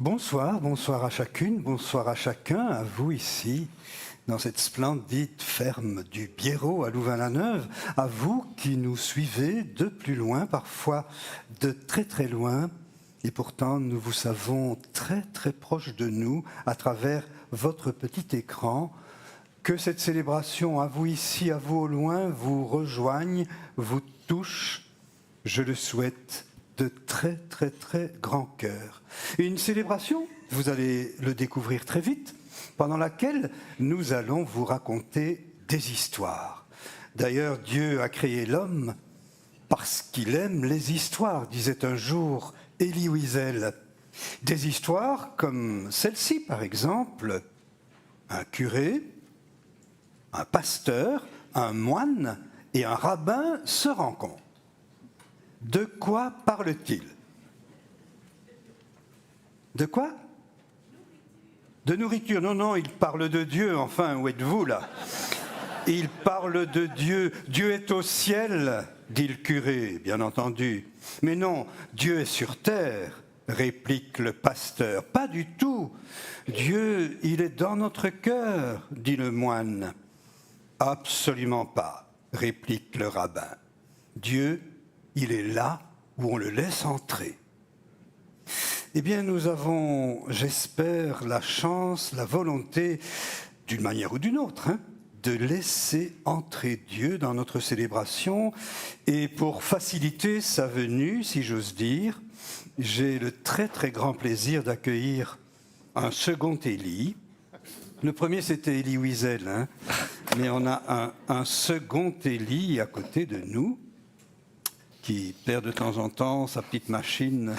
Bonsoir, bonsoir à chacune, bonsoir à chacun, à vous ici, dans cette splendide ferme du Biérot à Louvain-la-Neuve, à vous qui nous suivez de plus loin, parfois de très très loin, et pourtant nous vous savons très très proche de nous à travers votre petit écran. Que cette célébration, à vous ici, à vous au loin, vous rejoigne, vous touche, je le souhaite de très très très grand cœur. Et une célébration, vous allez le découvrir très vite, pendant laquelle nous allons vous raconter des histoires. D'ailleurs, Dieu a créé l'homme parce qu'il aime les histoires, disait un jour Elie Wiesel. Des histoires comme celle-ci, par exemple, un curé, un pasteur, un moine et un rabbin se rencontrent. De quoi parle-t-il? De quoi? De nourriture. Non, non, il parle de Dieu. Enfin, où êtes-vous là? Il parle de Dieu. Dieu est au ciel, dit le curé, bien entendu. Mais non, Dieu est sur terre, réplique le pasteur. Pas du tout. Dieu, il est dans notre cœur, dit le moine. Absolument pas, réplique le rabbin. Dieu, il est là où on le laisse entrer. Eh bien, nous avons, j'espère, la chance, la volonté, d'une manière ou d'une autre, de laisser entrer Dieu dans notre célébration. Et pour faciliter sa venue, si j'ose dire, j'ai le très très grand plaisir d'accueillir un second Élie. Le premier, c'était Elie Wiesel, mais on a un second Élie à côté de nous, qui perd de temps en temps sa petite machine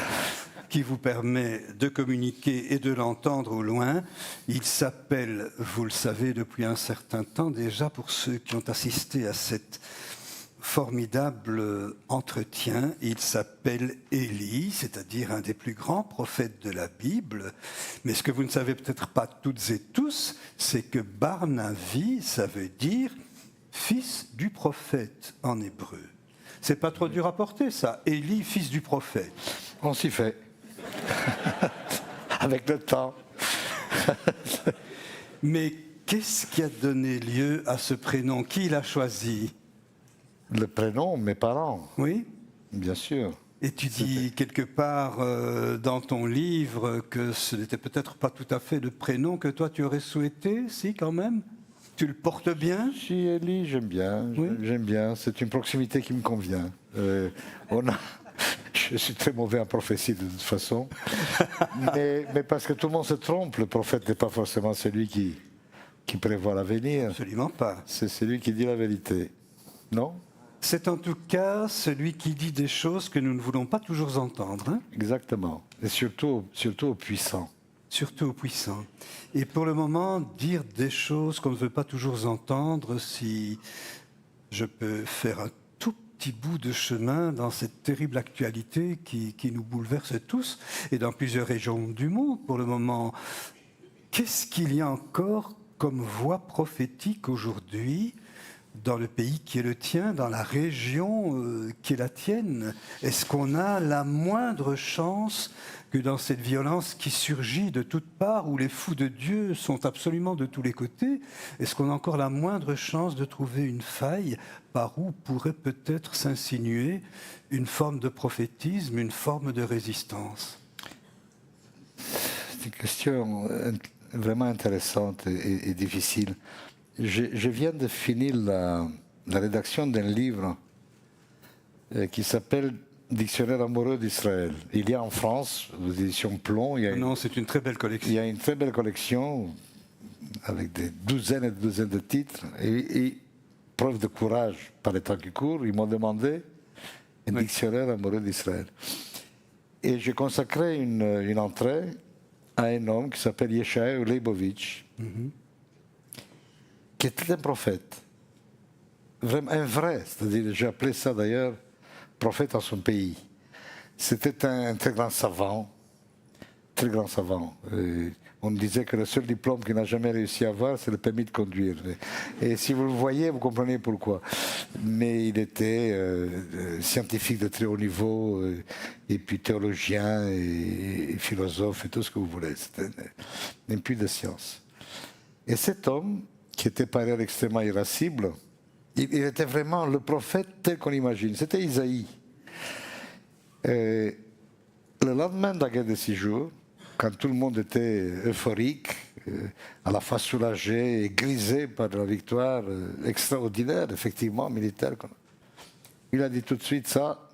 qui vous permet de communiquer et de l'entendre au loin. Il s'appelle, vous le savez depuis un certain temps déjà, pour ceux qui ont assisté à cet formidable entretien, il s'appelle Élie, c'est-à-dire un des plus grands prophètes de la Bible. Mais ce que vous ne savez peut-être pas toutes et tous, c'est que Barnavi, ça veut dire fils du prophète en hébreu. C'est pas trop dur à porter, ça. Élie, fils du prophète. On s'y fait. Avec le temps. Mais qu'est-ce qui a donné lieu à ce prénom? Qui l'a choisi? Le prénom, mes parents. Oui? Bien sûr. Et tu dis quelque part dans ton livre que ce n'était peut-être pas tout à fait le prénom que toi tu aurais souhaité, si quand même? Tu le portes bien? Si, Elie, j'aime bien. Oui. J'aime bien. C'est une proximité qui me convient. Je suis très mauvais en prophétie de toute façon. mais parce que tout le monde se trompe. Le prophète n'est pas forcément celui qui prévoit l'avenir. Absolument pas. C'est celui qui dit la vérité. Non? C'est en tout cas celui qui dit des choses que nous ne voulons pas toujours entendre. Exactement. Et surtout aux puissants. Surtout aux puissants. Et pour le moment, dire des choses qu'on ne veut pas toujours entendre, si je peux faire un tout petit bout de chemin dans cette terrible actualité qui nous bouleverse tous, et dans plusieurs régions du monde pour le moment, qu'est-ce qu'il y a encore comme voix prophétique aujourd'hui dans le pays qui est le tien, dans la région qui est la tienne? Est-ce qu'on a la moindre chance que dans cette violence qui surgit de toutes parts, où les fous de Dieu sont absolument de tous les côtés, est-ce qu'on a encore la moindre chance de trouver une faille par où pourrait peut-être s'insinuer une forme de prophétisme, une forme de résistance? C'est une question vraiment intéressante et difficile. Je viens de finir la rédaction d'un livre qui s'appelle Dictionnaire amoureux d'Israël. Il y a en France, aux éditions Plomb, Non, c'est une très belle collection. Il y a une très belle collection avec des douzaines et des douzaines de titres. Et preuve de courage par les temps qui courent, ils m'ont demandé un dictionnaire amoureux d'Israël. Et j'ai consacré une entrée à un homme qui s'appelle Yeshayahu Leibovitch, qui était un prophète, vraiment un vrai, c'est-à-dire, j'ai appelé ça d'ailleurs prophète en son pays. C'était un très grand savant, On disait que le seul diplôme qu'il n'a jamais réussi à avoir, c'est le permis de conduire. Et si vous le voyez, vous comprenez pourquoi. Mais il était scientifique de très haut niveau, et puis théologien, et philosophe, et tout ce que vous voulez. C'était une puits de science. Et cet homme, qui était par ailleurs extrêmement irascible, il était vraiment le prophète tel qu'on l'imagine. C'était Isaïe. Le lendemain de la guerre de 6 jours, quand tout le monde était euphorique, à la fois soulagé et grisé par la victoire extraordinaire, effectivement, militaire, il a dit tout de suite, ça,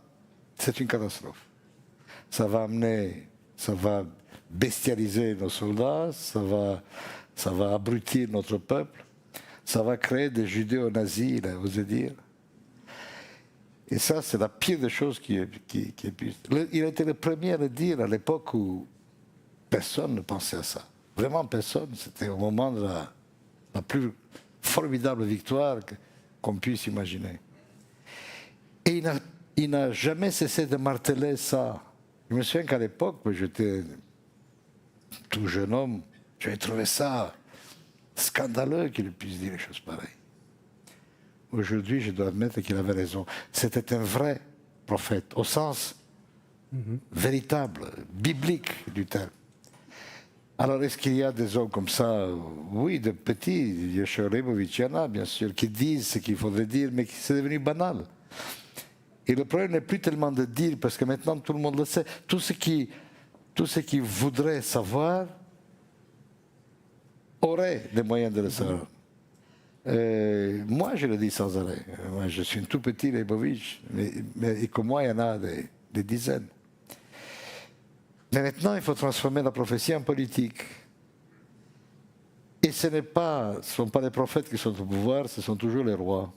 c'est une catastrophe. Ça va bestialiser nos soldats, ça va abrutir notre peuple, ça va créer des judéo-nazis, il a osé dire. Et ça, c'est la pire des choses qui puisse. Il a été le premier à le dire à l'époque où personne ne pensait à ça. Vraiment personne. C'était au moment de la plus formidable victoire qu'on puisse imaginer. Et il n'a jamais cessé de marteler ça. Je me souviens qu'à l'époque, j'étais tout jeune homme, j'avais trouvé ça scandaleux qu'il puisse dire des choses pareilles. Aujourd'hui, je dois admettre qu'il avait raison. C'était un vrai prophète, au sens véritable, biblique du terme. Alors, est-ce qu'il y a des hommes comme ça? Oui, de petits, Yeshua Leibovitch, il y en a, bien sûr, qui disent ce qu'il faudrait dire, mais c'est devenu banal. Et le problème n'est plus tellement de dire, parce que maintenant tout le monde le sait. Tout ce qui voudrait savoir aurait les moyens de le savoir. Moi, je le dis sans arrêt. Moi, je suis un tout petit Leibovitch, mais comme moi, il y en a des dizaines. Mais maintenant, il faut transformer la prophétie en politique. Et ce ne sont pas les prophètes qui sont au pouvoir, ce sont toujours les rois.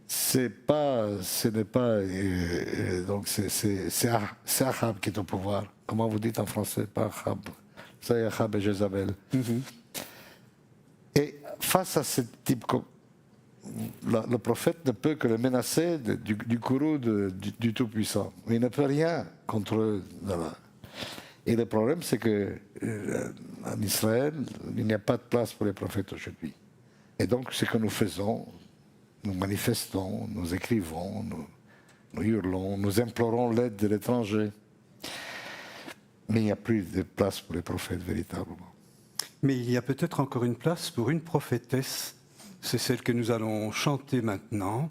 C'est Ahab qui est au pouvoir. Comment vous dites en français? Pas Ahab. C'est Ahab et Jézabel. Et face à ce type, le prophète ne peut que le menacer du courroux du Tout-Puissant. Il ne peut rien contre eux. Et le problème, c'est qu'en Israël, il n'y a pas de place pour les prophètes aujourd'hui. Et donc, ce que nous faisons, nous manifestons, nous écrivons, nous hurlons, nous implorons l'aide de l'étranger. Mais il n'y a plus de place pour les prophètes véritablement. Mais il y a peut-être encore une place pour une prophétesse. C'est celle que nous allons chanter maintenant.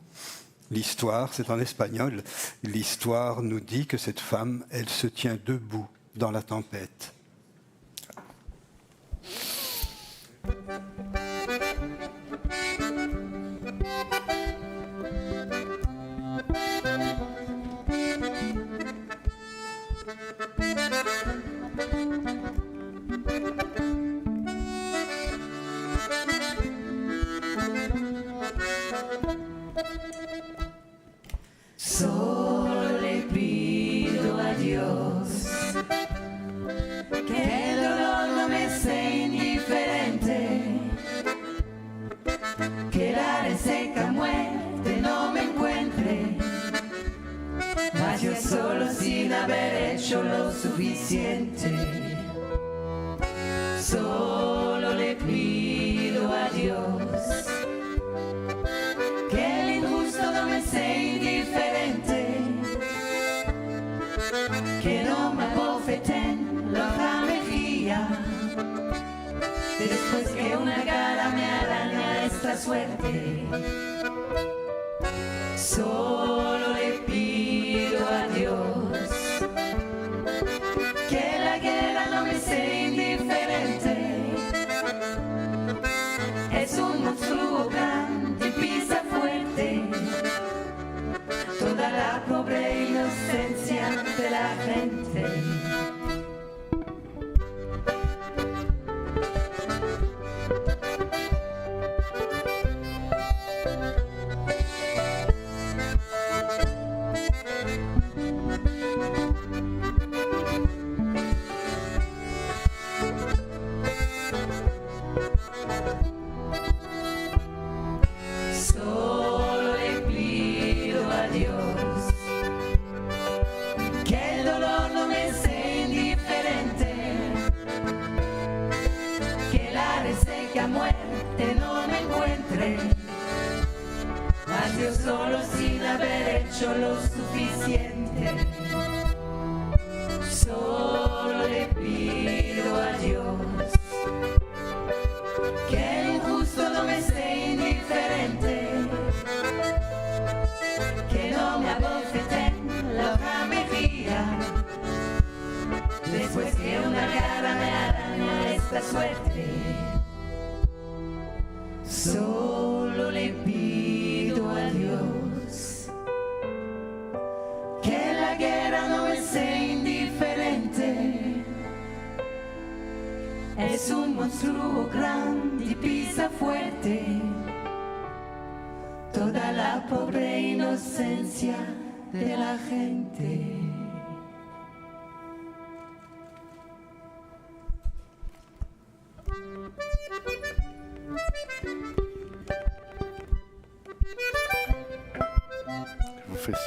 L'histoire, c'est en espagnol. L'histoire nous dit que cette femme, elle se tient debout dans la tempête. Solo le pido a Dios que el dolor no me sea indiferente, que la reseca muerte no me encuentre, mas yo solo sin haber hecho lo suficiente. Solo le pido a Dios que el injusto no me sea indiferente, que no me abofeten la mejilla, después que una cara me araña esta suerte. Solo le pido a Dios que la guerra no me sea indiferente, es un monstruo grande y pisa fuerte toda la pobre inocencia de la gente. yo solo sin haber hecho lo suficiente. Solo le pido a Dios que el injusto no me sea indiferente, que no me abofeten la otra mejilla, después que una garra me araña esta suerte. Solo le pido a Dios que la guerra no me sea indiferente. Es un monstruo grande y pisa fuerte toda la pobre inocencia de la gente. Je vous fais ça.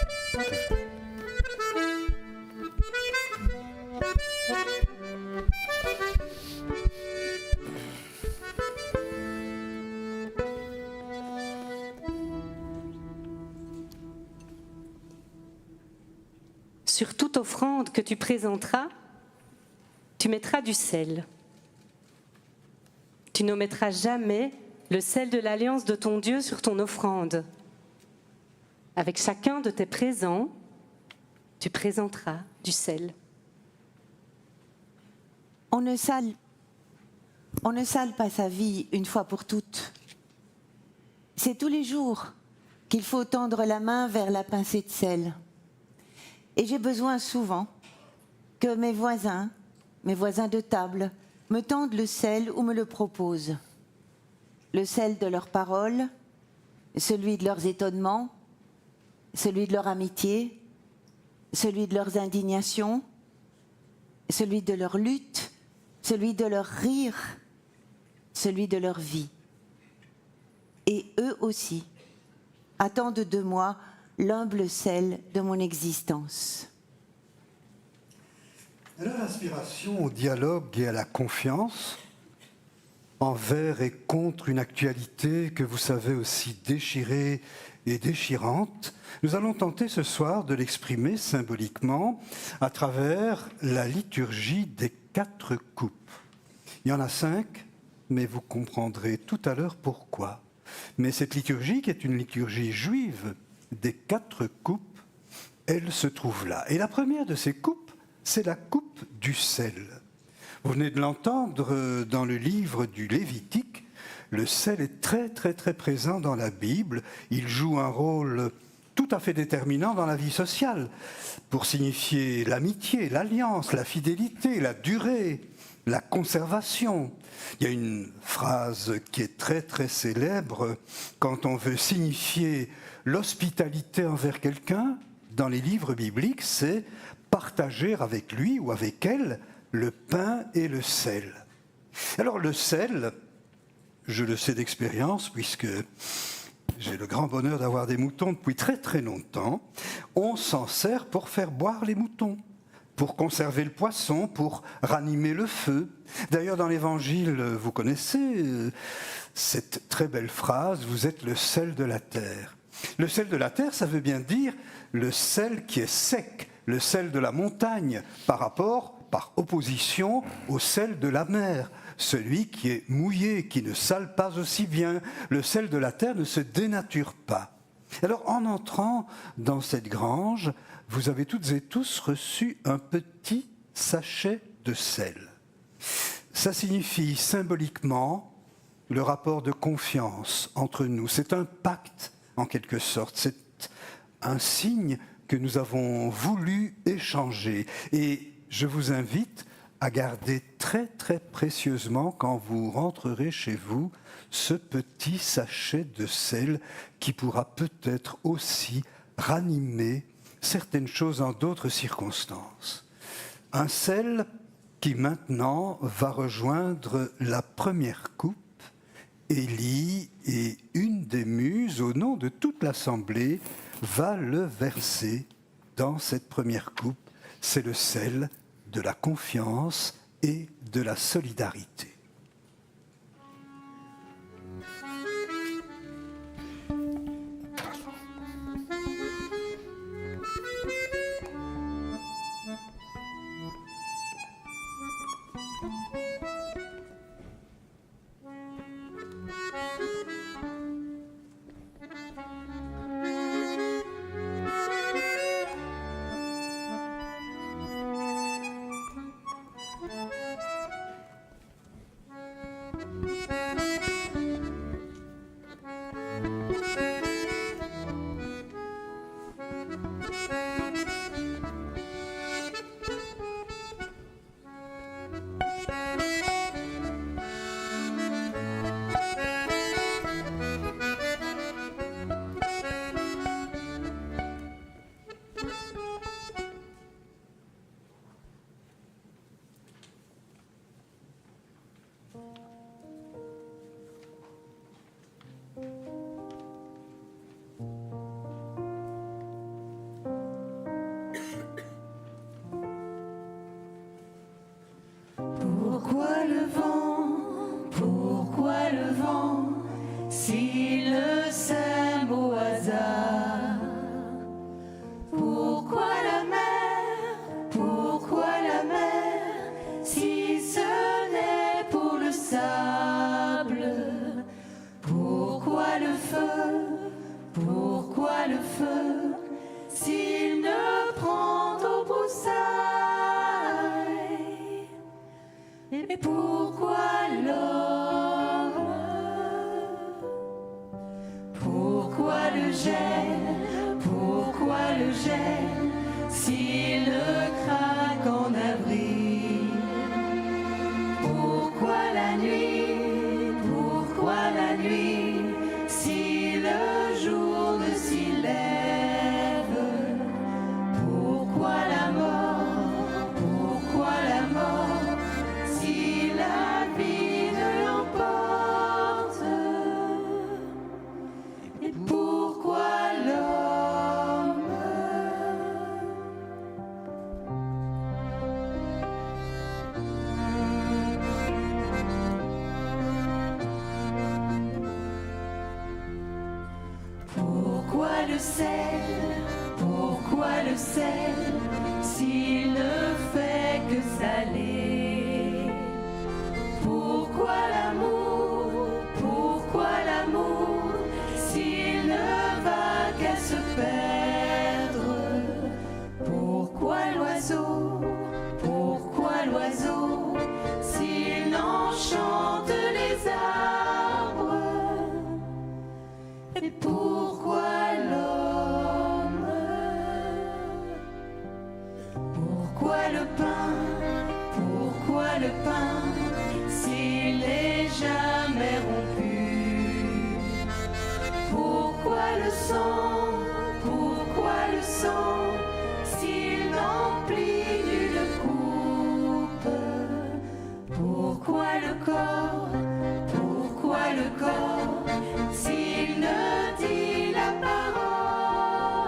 Sur toute offrande que tu présenteras, tu mettras du sel. Tu n'omettras jamais le sel de l'alliance de ton Dieu sur ton offrande. Avec chacun de tes présents, tu présenteras du sel. On ne sale pas sa vie une fois pour toutes. C'est tous les jours qu'il faut tendre la main vers la pincée de sel. Et j'ai besoin souvent que mes voisins de table, me tendent le sel ou me le proposent. Le sel de leurs paroles, celui de leurs étonnements, celui de leur amitié, celui de leurs indignations, celui de leur lutte, celui de leur rire, celui de leur vie. Et eux aussi attendent de moi l'humble sel de mon existence. Alors, l'inspiration au dialogue et à la confiance envers et contre une actualité que vous savez aussi déchirée et déchirante, nous allons tenter ce soir de l'exprimer symboliquement à travers la liturgie des 4 coupes. Il y en a 5, mais vous comprendrez tout à l'heure pourquoi. Mais cette liturgie, qui est une liturgie juive des 4 coupes, elle se trouve là. Et la première de ces coupes, c'est la coupe du sel. Vous venez de l'entendre dans le livre du Lévitique. Le sel est très très très présent dans la Bible. Il joue un rôle tout à fait déterminant dans la vie sociale pour signifier l'amitié, l'alliance, la fidélité, la durée, la conservation. Il y a une phrase qui est très très célèbre quand on veut signifier l'hospitalité envers quelqu'un dans les livres bibliques, c'est partager avec lui ou avec elle le pain et le sel. Alors le sel, je le sais d'expérience puisque j'ai le grand bonheur d'avoir des moutons depuis très très longtemps, on s'en sert pour faire boire les moutons, pour conserver le poisson, pour ranimer le feu. D'ailleurs dans l'Évangile, vous connaissez cette très belle phrase, vous êtes le sel de la terre. Le sel de la terre, ça veut bien dire le sel qui est sec, le sel de la montagne, par opposition au sel de la mer, celui qui est mouillé, qui ne sale pas aussi bien. Le sel de la terre ne se dénature pas. Alors, en entrant dans cette grange, vous avez toutes et tous reçu un petit sachet de sel. Ça signifie symboliquement le rapport de confiance entre nous. C'est un pacte, en quelque sorte. C'est un signe que nous avons voulu échanger. Et je vous invite à garder très très précieusement, quand vous rentrerez chez vous, ce petit sachet de sel qui pourra peut-être aussi ranimer certaines choses en d'autres circonstances. Un sel qui maintenant va rejoindre la première coupe. Élie et une des muses, au nom de toute l'assemblée, va le verser dans cette première coupe. C'est le sel de la confiance et de la solidarité. le gel? Pourquoi le gel s'il ne craque en avril? Pourquoi la nuit? Pourquoi la nuit si le jour ne s'y lève? Pourquoi la mort? Pourquoi la mort si la vie ne l'emporte? Et pourquoi l'homme? Pourquoi le sel? Pourquoi le sel s'il ne fait que saler? Pourquoi l'amour? Pourquoi l'amour s'il ne va qu'à se perdre? Pourquoi l'oiseau? Pourquoi l'oiseau s'il n'enchante les arbres? Et pourquoi l'homme? Pourquoi le pain? Pourquoi le pain s'il n'est jamais rompu? Pourquoi le sang? Pourquoi le sang s'il n'emplit nulle coupe? Pourquoi le corps? Pourquoi le corps s'il ne dit la parole?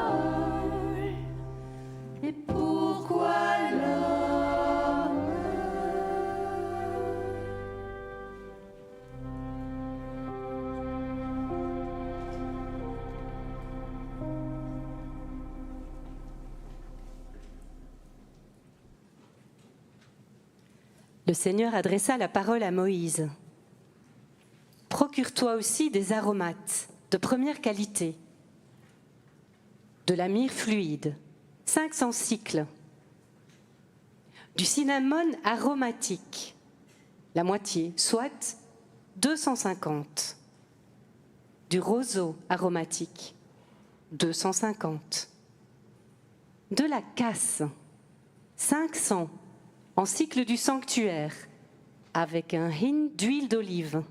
Et pourquoi l'homme? Le Seigneur adressa la parole à Moïse. Procure-toi aussi des aromates de première qualité, de la myrrhe fluide, 500 cycles, du cinnamome aromatique, la moitié, soit 250, du roseau aromatique, 250, de la casse, 500 en cycle du sanctuaire, avec un hin d'huile d'olive.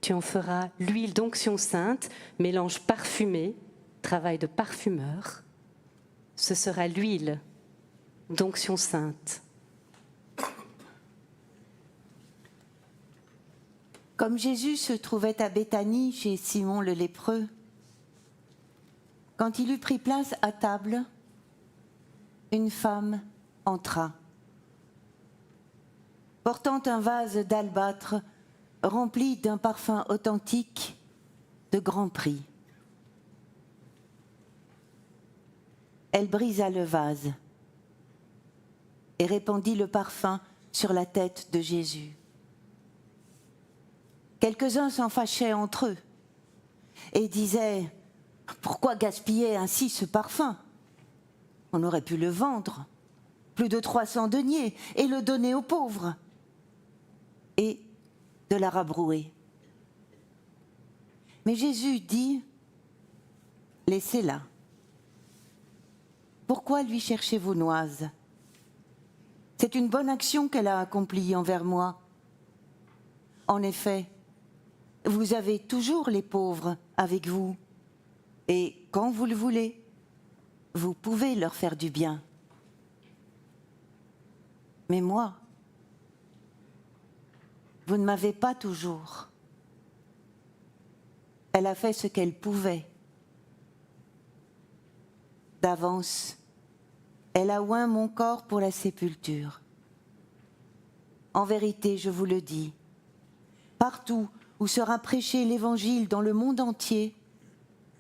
Tu en feras l'huile d'onction sainte, mélange parfumé, travail de parfumeur. Ce sera l'huile d'onction sainte. Comme Jésus se trouvait à Béthanie chez Simon le lépreux, quand il eut pris place à table, une femme entra, portant un vase d'albâtre rempli d'un parfum authentique de grand prix. Elle brisa le vase et répandit le parfum sur la tête de Jésus. Quelques-uns s'en fâchaient entre eux et disaient « Pourquoi gaspiller ainsi ce parfum? On aurait pu le vendre, plus de 300 deniers, et le donner aux pauvres. » Et de la rabrouer. Mais Jésus dit « Laissez-la. Pourquoi lui cherchez-vous noise? C'est une bonne action qu'elle a accomplie envers moi. En effet, vous avez toujours les pauvres avec vous, et quand vous le voulez, vous pouvez leur faire du bien. Mais moi, vous ne m'avez pas toujours. » Elle a fait ce qu'elle pouvait. D'avance, elle a oint mon corps pour la sépulture. En vérité, je vous le dis, partout où sera prêché l'Évangile dans le monde entier,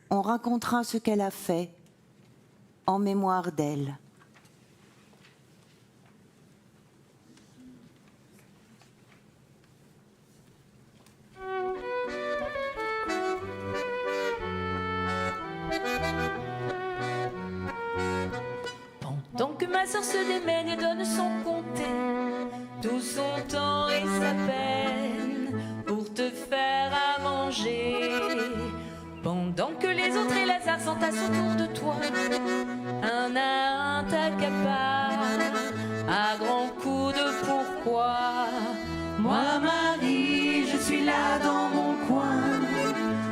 on racontera ce qu'elle a fait en mémoire d'elle. Pendant que ma sœur se démène et donne sans compter tout son temps et sa peine pour te faire à manger. Pendant pendant que les autres et Lazare s'entassent autour de toi. Un à un t'accapare à grands coups de pourquoi. Moi Marie, je suis là dans mon coin.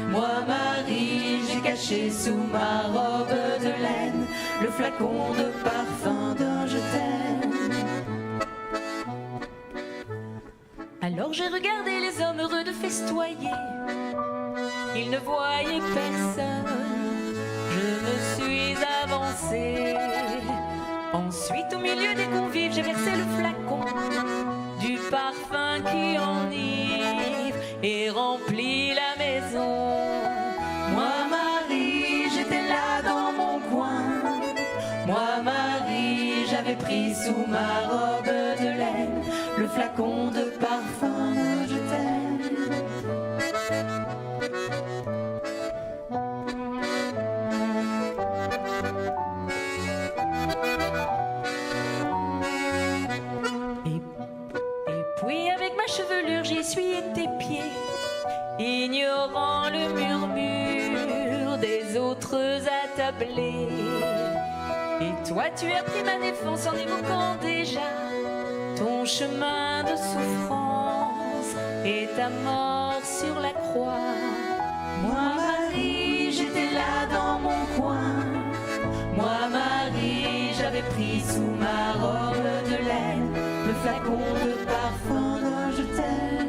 Moi Marie, j'ai caché sous ma robe de laine le flacon de parfum d'un je t'aime. Alors j'ai regardé les hommes heureux de festoyer. Ils ne voyaient personne. Je me suis avancée. Ensuite, au milieu des convives, j'ai versé le flacon du parfum qui enivre et remplit la maison. Moi Marie, j'étais là dans mon coin. Moi Marie, j'avais pris sous ma robe de laine le flacon de parfum je t'aime. Et puis avec ma chevelure, j'y essuyé tes pieds, ignorant le murmure des autres attablés. Et toi, tu as pris ma défense en évoquant déjà ton chemin de souffrance et ta mort sur la croix. Moi Marie, j'étais là dans mon coin. Moi Marie, j'avais pris sous ma robe de laine le flacon de parfum d'un je t'aime.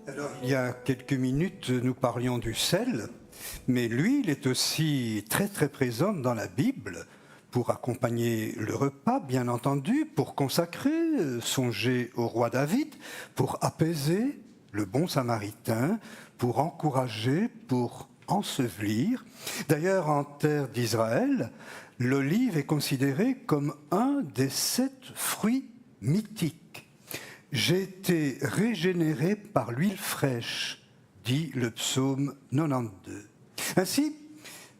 Alors, il y a quelques minutes, nous parlions du sel, mais lui, il est aussi très très présent dans la Bible pour accompagner le repas, bien entendu, pour consacrer, songer au roi David, pour apaiser le bon samaritain, pour encourager, pour ensevelir. D'ailleurs, en terre d'Israël, l'olive est considérée comme un des 7 fruits mythiques. J'ai été régénéré par l'huile fraîche, dit le psaume 92. Ainsi,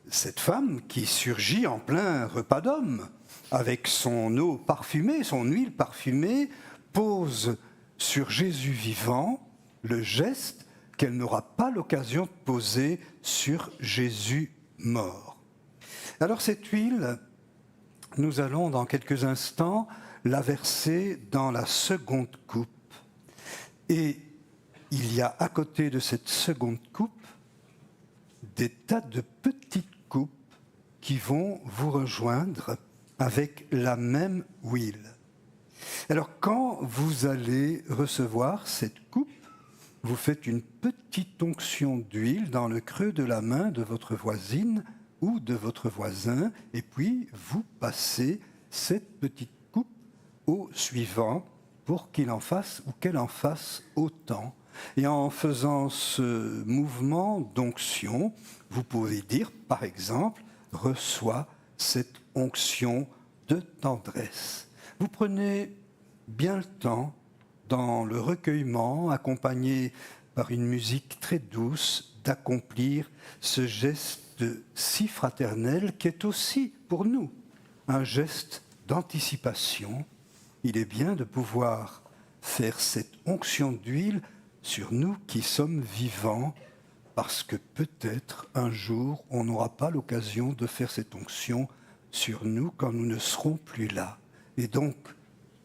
cette femme qui surgit en plein repas d'homme, avec son eau parfumée, son huile parfumée, pose sur Jésus vivant le geste qu'elle n'aura pas l'occasion de poser sur Jésus mort. Alors cette huile, nous allons dans quelques instants la verser dans la seconde coupe. Et il y a à côté de cette seconde coupe des tas de petites coupes qui vont vous rejoindre avec la même huile. Alors quand vous allez recevoir cette coupe, vous faites une petite onction d'huile dans le creux de la main de votre voisine ou de votre voisin, et puis vous passez cette petite coupe au suivant pour qu'il en fasse ou qu'elle en fasse autant. Et en faisant ce mouvement d'onction, vous pouvez dire, par exemple, « Reçois cette onction de tendresse ». Vous prenez bien le temps, dans le recueillement, accompagné par une musique très douce, d'accomplir ce geste si fraternel qui est aussi, pour nous, un geste d'anticipation. Il est bien de pouvoir faire cette onction d'huile sur nous qui sommes vivants, parce que peut-être un jour, on n'aura pas l'occasion de faire cette onction sur nous quand nous ne serons plus là. Et donc,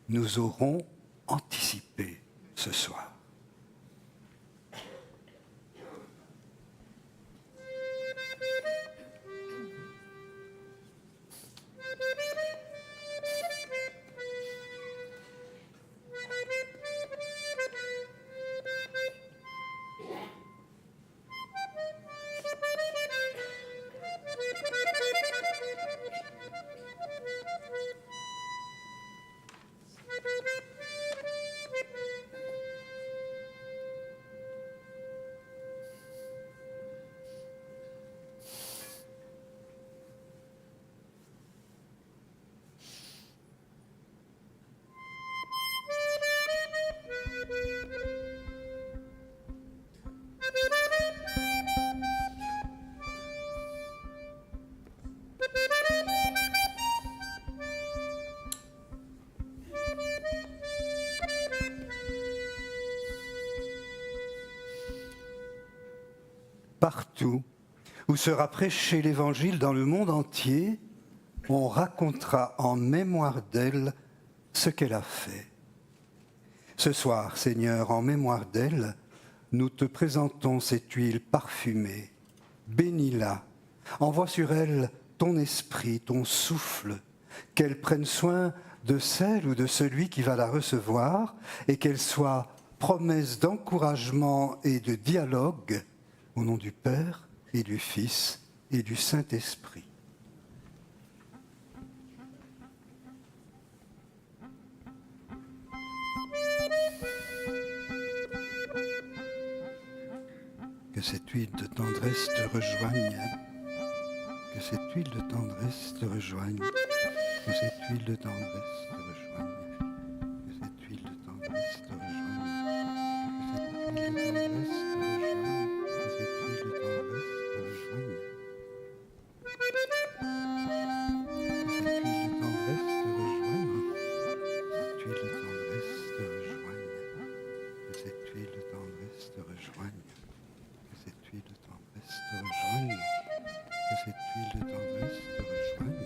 nous aurons anticipé ce soir. partout où sera prêché l'Évangile dans le monde entier, on racontera en mémoire d'elle ce qu'elle a fait. Ce soir, Seigneur, en mémoire d'elle, nous te présentons cette huile parfumée. Bénis-la, envoie sur elle ton esprit, ton souffle, qu'elle prenne soin de celle ou de celui qui va la recevoir et qu'elle soit promesse d'encouragement et de dialogue au nom du Père et du Fils et du Saint-Esprit. Que cette huile de tendresse te rejoigne. Que cette huile de tendresse te rejoigne. Que cette huile de tendresse te rejoigne. Que cette huile de tendresse te rejoigne. Que cette huile de tendresse te rejoigne. Que cette huile de tendresse te rejoigne. Que cette huile de tendresse te rejoigne. Cette huile de tendresse te rejoigne. Que cette huile de tendresse te rejoigne. Que cette huile de tendresse te rejoigne. Que cette huile de tendresse te rejoigne. Que cette huile de tendresse te rejoigne.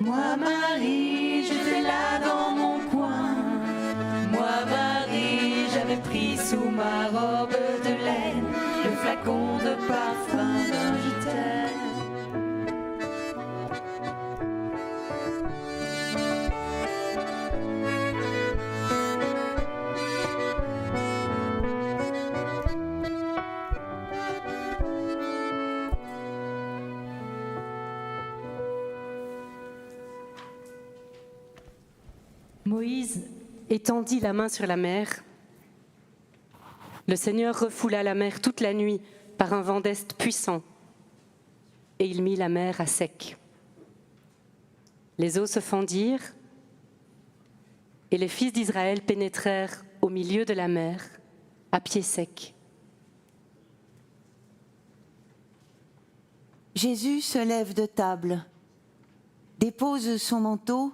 Moi, Marie, j'étais là dans mon coin. Moi, Marie, j'avais pris sous ma robe de laine le flacon de parfum d'un je t'aime. Moïse étendit la main sur la mer. Le Seigneur refoula la mer toute la nuit par un vent d'est puissant, et il mit la mer à sec. Les eaux se fendirent, et les fils d'Israël pénétrèrent au milieu de la mer, à pied sec. Jésus se lève de table, dépose son manteau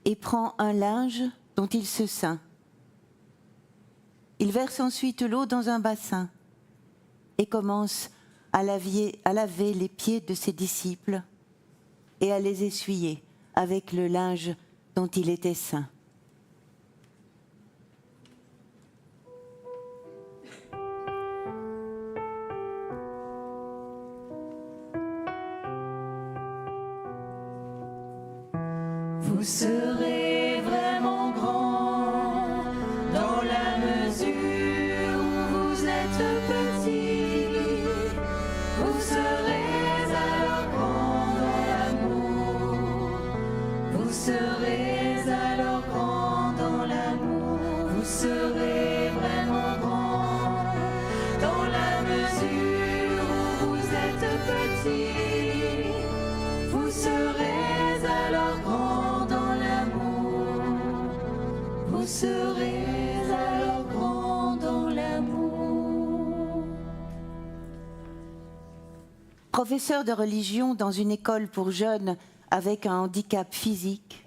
et prend un linge dont il se ceint. Il verse ensuite l'eau dans un bassin et commence à laver les pieds de ses disciples et à les essuyer avec le linge dont il était ceint. Vous serez vraiment grand dans la mesure où vous êtes petit. Vous serez alors grand dans l'amour. Vous serez alors grand dans l'amour. Vous serez vraiment grand dans la mesure où vous êtes petit. Vous serez alors grand dans l'amour. Vous serez alors grand dans l'amour. Professeur de religion dans une école pour jeunes avec un handicap physique,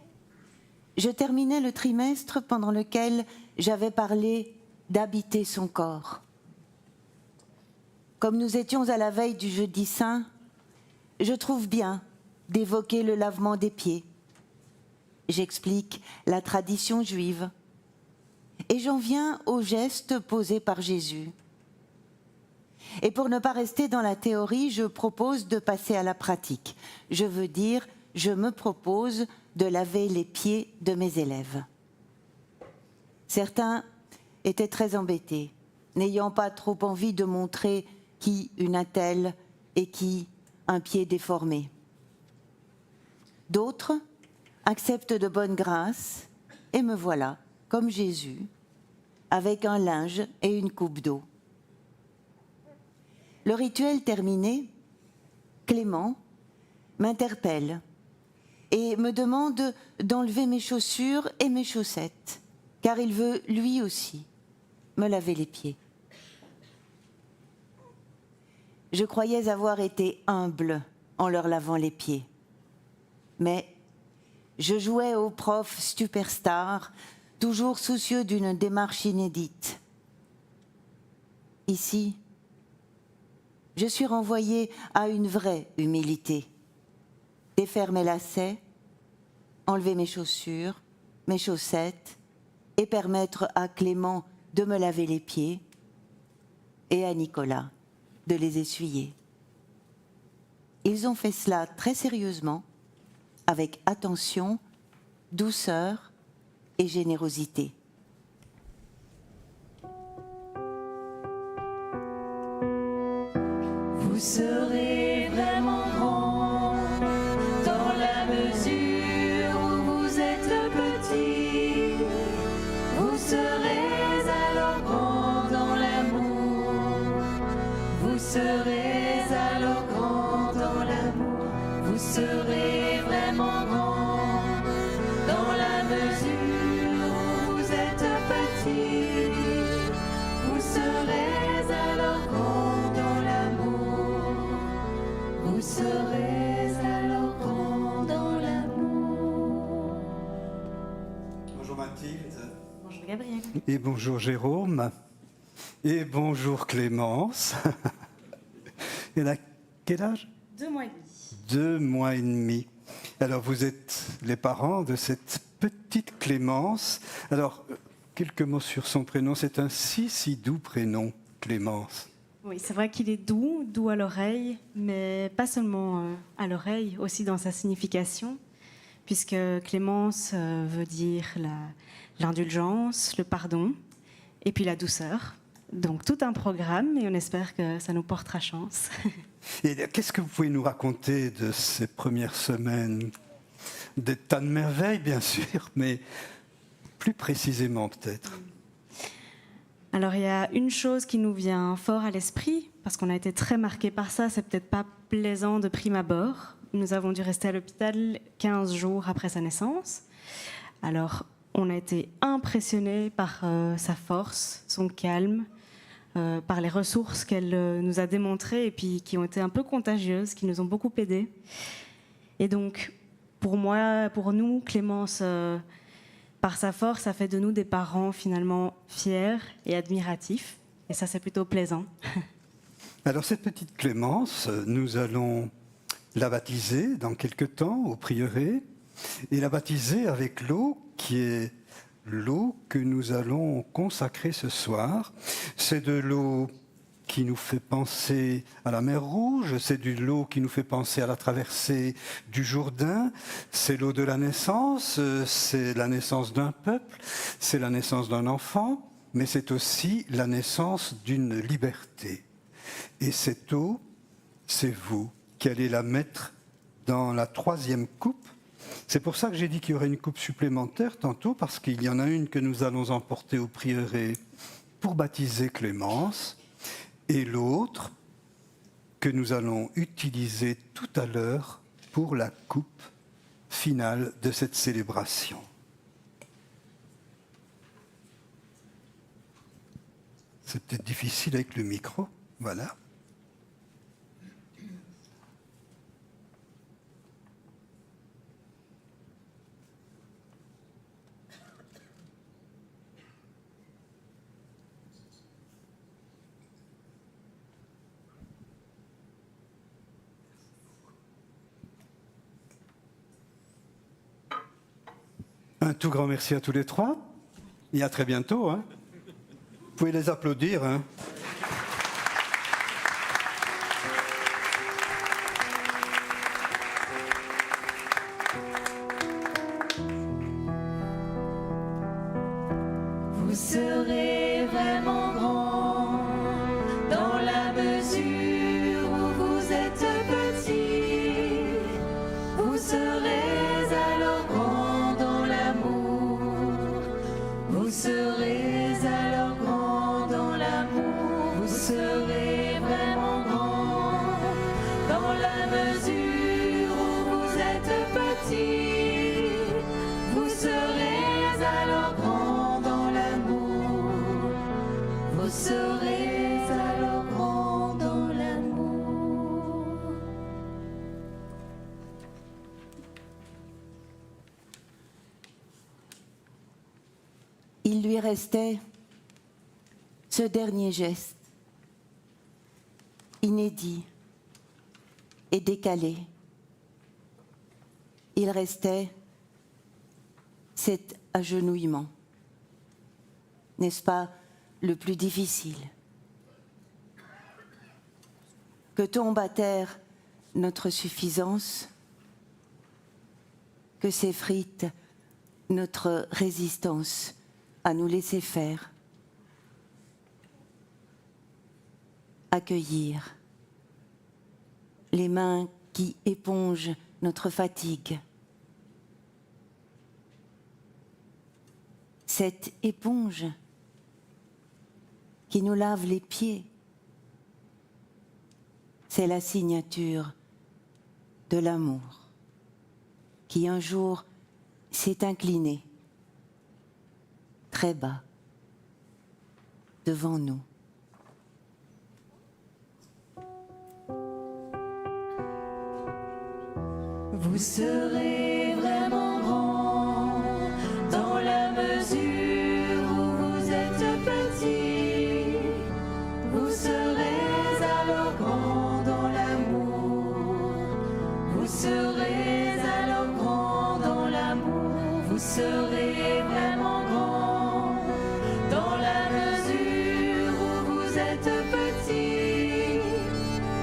je terminais le trimestre pendant lequel j'avais parlé d'habiter son corps. Comme nous étions à la veille du Jeudi Saint, je trouve bien d'évoquer le lavement des pieds. J'explique la tradition juive et j'en viens aux gestes posés par Jésus. Et pour ne pas rester dans la théorie, je propose de passer à la pratique. Je veux dire, je me propose de laver les pieds de mes élèves. Certains étaient très embêtés, n'ayant pas trop envie de montrer qui une attelle et qui un pied déformé. D'autres acceptent de bonne grâce et me voilà, comme Jésus, avec un linge et une coupe d'eau. Le rituel terminé, Clément m'interpelle et me demande d'enlever mes chaussures et mes chaussettes, car il veut lui aussi me laver les pieds. Je croyais avoir été humble en leur lavant les pieds, mais je jouais au prof superstar, toujours soucieux d'une démarche inédite. Ici, je suis renvoyée à une vraie humilité. Défaire mes lacets, enlever mes chaussures, mes chaussettes et permettre à Clément de me laver les pieds et à Nicolas de les essuyer. Ils ont fait cela très sérieusement, avec attention, douceur et générosité. Vous serez vraiment grand dans la mesure où vous êtes petit. Vous serez alors grand dans l'amour. Vous serez alors grand dans l'amour. Vous serez vraiment grand dans la mesure où vous êtes petit. Vous serez alors grand dans l'amour. Vous serez alors grand dans l'amour. Bonjour Mathilde. Bonjour Gabriel. Et bonjour Jérôme. Et bonjour Clémence. Elle a quel âge? 2 mois et demi. 2 mois et demi. Alors vous êtes les parents de cette petite Clémence. Alors, quelques mots sur son prénom. C'est un si doux prénom, Clémence. Oui, c'est vrai qu'il est doux, doux à l'oreille, mais pas seulement à l'oreille, aussi dans sa signification, puisque Clémence veut dire l'indulgence, le pardon, et puis la douceur. Donc tout un programme, et on espère que ça nous portera chance. Et qu'est-ce que vous pouvez nous raconter de ces premières semaines? Des tas de merveilles, bien sûr, mais plus précisément peut-être. Alors il y a une chose qui nous vient fort à l'esprit, parce qu'on a été très marqués par ça, c'est peut-être pas plaisant de prime abord. Nous avons dû rester à l'hôpital 15 jours après sa naissance. Alors on a été impressionnés par sa force, son calme, par les ressources qu'elle nous a démontrées et puis qui ont été un peu contagieuses, qui nous ont beaucoup aidés. Et donc pour moi, pour nous, Clémence, par sa force, ça fait de nous des parents finalement fiers et admiratifs. Et ça, c'est plutôt plaisant. Alors cette petite Clémence, nous allons la baptiser dans quelque temps au prieuré et la baptiser avec l'eau qui est l'eau que nous allons consacrer ce soir. C'est de l'eau qui nous fait penser à la mer Rouge, c'est de l'eau qui nous fait penser à la traversée du Jourdain, c'est l'eau de la naissance, c'est la naissance d'un peuple, c'est la naissance d'un enfant, mais c'est aussi la naissance d'une liberté. Et cette eau, c'est vous qui allez la mettre dans la 3e coupe. C'est pour ça que j'ai dit qu'il y aurait une coupe supplémentaire tantôt, parce qu'il y en a une que nous allons emporter au prieuré pour baptiser Clémence, et l'autre que nous allons utiliser tout à l'heure pour la coupe finale de cette célébration. C'est peut-être difficile avec le micro, voilà. Un tout grand merci à tous les trois et à très bientôt. Hein. Vous pouvez les applaudir. Hein. Vous serez vraiment grand dans la mesure où vous êtes petit. Vous serez mesure où vous êtes petit, vous serez alors grand dans l'amour. Vous serez alors grand dans l'amour. Il lui restait ce dernier geste, inédit et décalé. Il restait cet agenouillement. N'est-ce pas le plus difficile? Que tombe à terre notre suffisance, que s'effrite notre résistance à nous laisser faire, accueillir les mains qui épongent notre fatigue. Cette éponge qui nous lave les pieds, c'est la signature de l'amour qui un jour s'est incliné très bas devant nous. Vous serez vraiment grand dans la mesure où vous êtes petit. Vous serez alors grand dans l'amour. Vous serez alors grand dans l'amour. Vous serez vraiment grand dans la mesure où vous êtes petit.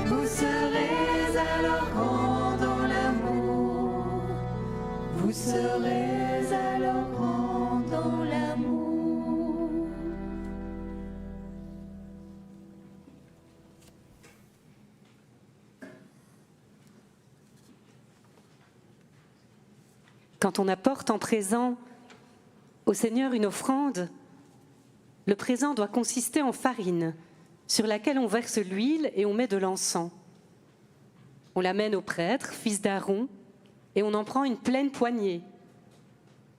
Vous serez alors grand dans l'amour. Vous serez alors grand dans l'amour. Quand on apporte en présent au Seigneur une offrande, le présent doit consister en farine sur laquelle on verse l'huile et on met de l'encens. On l'amène au prêtre, fils d'Aaron, et on en prend une pleine poignée.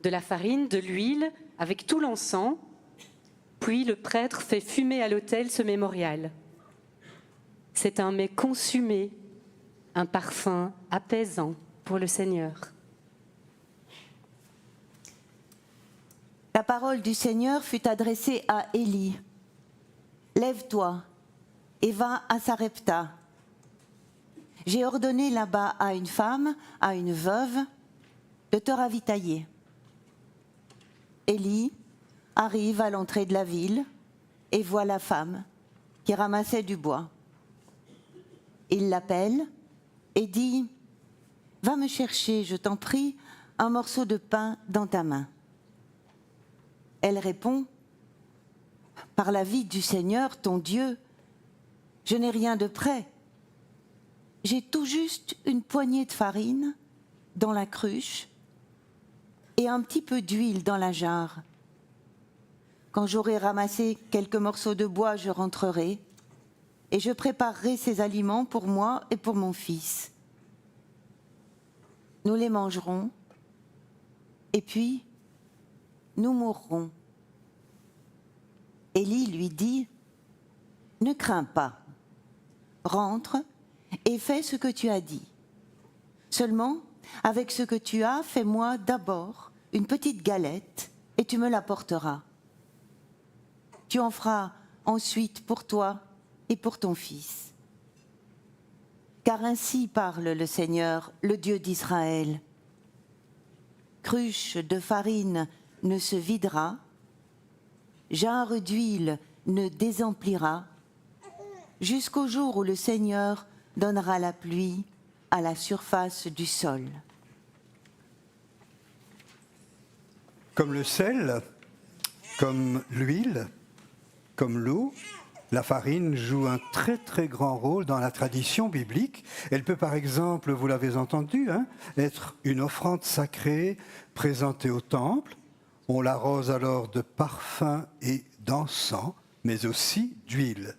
De la farine, de l'huile, avec tout l'encens, puis le prêtre fait fumer à l'autel ce mémorial. C'est un mets consumé, un parfum apaisant pour le Seigneur. La parole du Seigneur fut adressée à Élie. « Lève-toi et va à Sarepta. J'ai ordonné là-bas à une femme, à une veuve, de te ravitailler. » Élie arrive à l'entrée de la ville et voit la femme qui ramassait du bois. Il l'appelle et dit « Va me chercher, je t'en prie, un morceau de pain dans ta main. » Elle répond « Par la vie du Seigneur, ton Dieu, je n'ai rien de près. J'ai tout juste une poignée de farine dans la cruche et un petit peu d'huile dans la jarre. Quand j'aurai ramassé quelques morceaux de bois, je rentrerai et je préparerai ces aliments pour moi et pour mon fils. Nous les mangerons et puis nous mourrons. » Élie lui dit « Ne crains pas, rentre et fais ce que tu as dit. Seulement, avec ce que tu as, fais-moi d'abord une petite galette et tu me l'apporteras. Tu en feras ensuite pour toi et pour ton fils. Car ainsi parle le Seigneur, le Dieu d'Israël. Cruche de farine ne se videra, jarre d'huile ne désemplira, jusqu'au jour où le Seigneur donnera la pluie à la surface du sol. » Comme le sel, comme l'huile, comme l'eau, la farine joue un très très grand rôle dans la tradition biblique. Elle peut par exemple, vous l'avez entendu, être une offrande sacrée présentée au temple. On l'arrose alors de parfum et d'encens, mais aussi d'huile.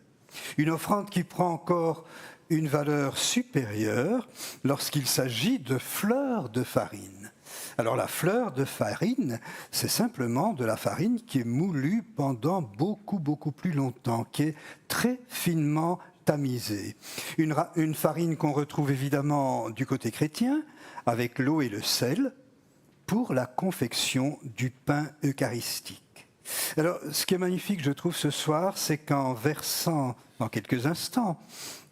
Une offrande qui prend encore une valeur supérieure lorsqu'il s'agit de fleurs de farine. Alors la fleur de farine, c'est simplement de la farine qui est moulue pendant beaucoup plus longtemps, qui est très finement tamisée. Une farine qu'on retrouve évidemment du côté chrétien, avec l'eau et le sel, pour la confection du pain eucharistique. Alors, ce qui est magnifique, je trouve, ce soir, c'est qu'en versant, dans quelques instants,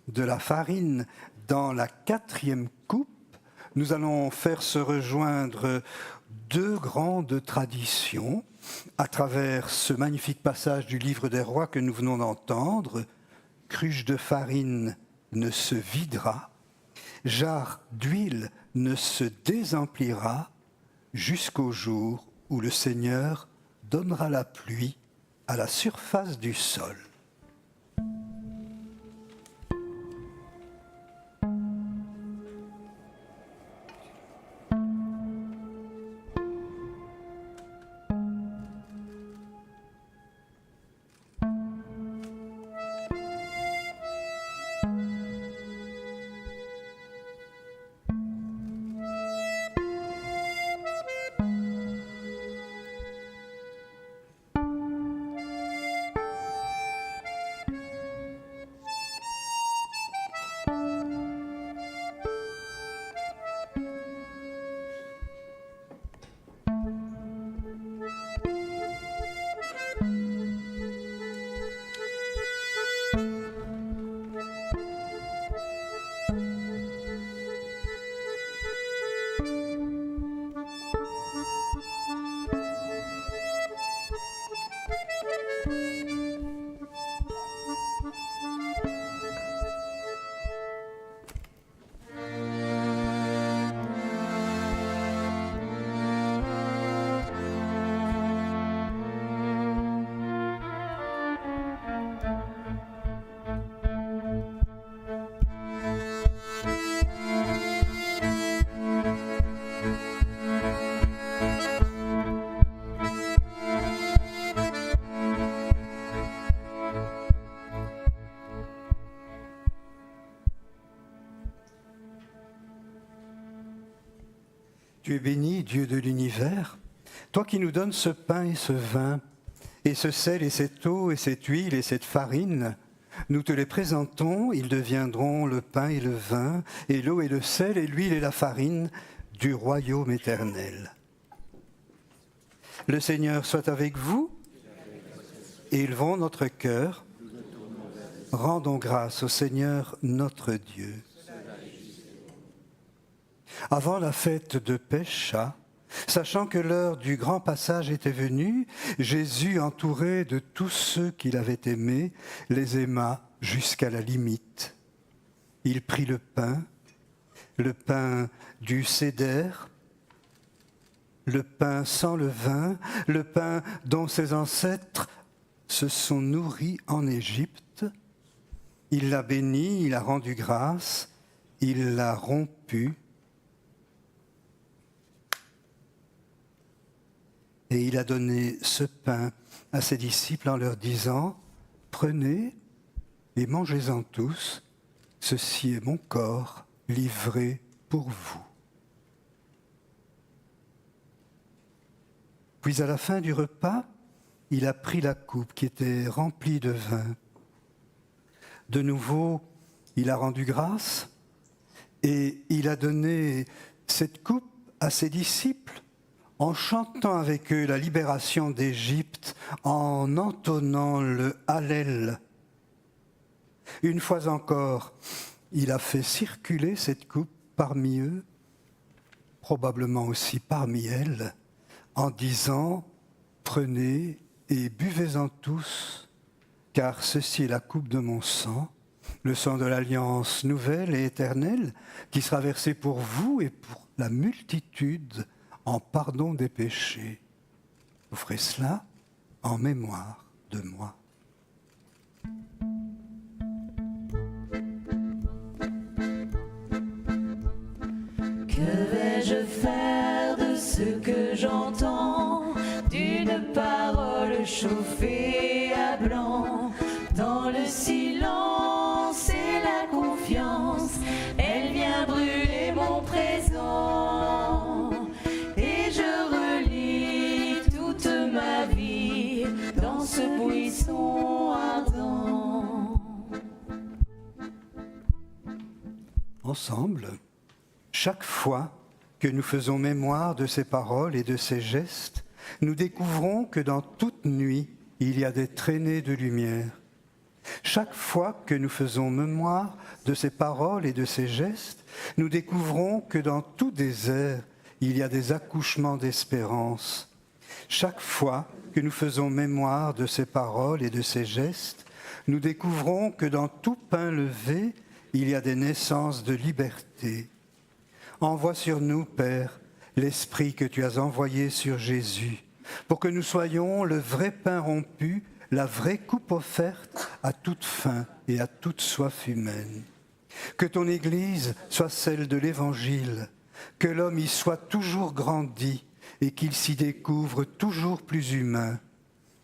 de la farine dans la 4e coupe, nous allons faire se rejoindre 2 grandes traditions à travers ce magnifique passage du livre des rois que nous venons d'entendre. Cruche de farine ne se videra, jarre d'huile ne se désemplira, jusqu'au jour où le Seigneur donnera la pluie à la surface du sol. Tu es béni, Dieu de l'univers, toi qui nous donnes ce pain et ce vin, et ce sel et cette eau et cette huile et cette farine. Nous te les présentons, ils deviendront le pain et le vin, et l'eau et le sel et l'huile et la farine du royaume éternel. Le Seigneur soit avec vous, et élevons notre cœur. Rendons grâce au Seigneur notre Dieu. Avant la fête de Pêcha, sachant que l'heure du grand passage était venue, Jésus, entouré de tous ceux qu'il avait aimés, les aima jusqu'à la limite. Il prit le pain du sédère, le pain sans levain, le pain dont ses ancêtres se sont nourris en Égypte. Il l'a béni, il a rendu grâce, il l'a rompu. Et il a donné ce pain à ses disciples en leur disant, « Prenez et mangez-en tous, ceci est mon corps livré pour vous. » Puis à la fin du repas, il a pris la coupe qui était remplie de vin. De nouveau, il a rendu grâce et il a donné cette coupe à ses disciples en chantant avec eux la libération d'Égypte, en entonnant le Hallel. Une fois encore, il a fait circuler cette coupe parmi eux, probablement aussi parmi elles, en disant « Prenez et buvez-en tous, car ceci est la coupe de mon sang, le sang de l'alliance nouvelle et éternelle, qui sera versé pour vous et pour la multitude en pardon des péchés. Vous ferez cela en mémoire de moi. » Que vais-je faire de ce que j'entends, d'une parole chauffée à blanc, dans le silence et la confiance? mon présent et je relis toute ma vie dans ce buisson ardent. Ensemble, chaque fois que nous faisons mémoire de ces paroles et de ces gestes, nous découvrons que dans toute nuit, il y a des traînées de lumière. Chaque fois que nous faisons mémoire de ces paroles et de ces gestes, nous découvrons que dans tout désert, il y a des accouchements d'espérance. Chaque fois que nous faisons mémoire de ces paroles et de ces gestes, nous découvrons que dans tout pain levé, il y a des naissances de liberté. Envoie sur nous, Père, l'Esprit que tu as envoyé sur Jésus, pour que nous soyons le vrai pain rompu, la vraie coupe offerte à toute faim et à toute soif humaine. Que ton Église soit celle de l'Évangile, que l'homme y soit toujours grandi et qu'il s'y découvre toujours plus humain.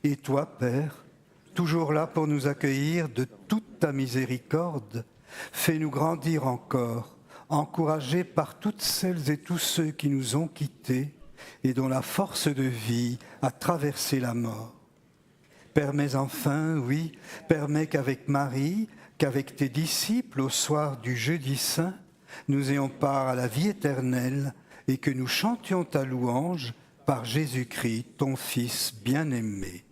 Et toi, Père, toujours là pour nous accueillir de toute ta miséricorde, fais-nous grandir encore, encouragés par toutes celles et tous ceux qui nous ont quittés et dont la force de vie a traversé la mort. Permets enfin, oui, permets qu'avec Marie, qu'avec tes disciples au soir du jeudi saint, nous ayons part à la vie éternelle et que nous chantions ta louange par Jésus-Christ, ton Fils bien-aimé.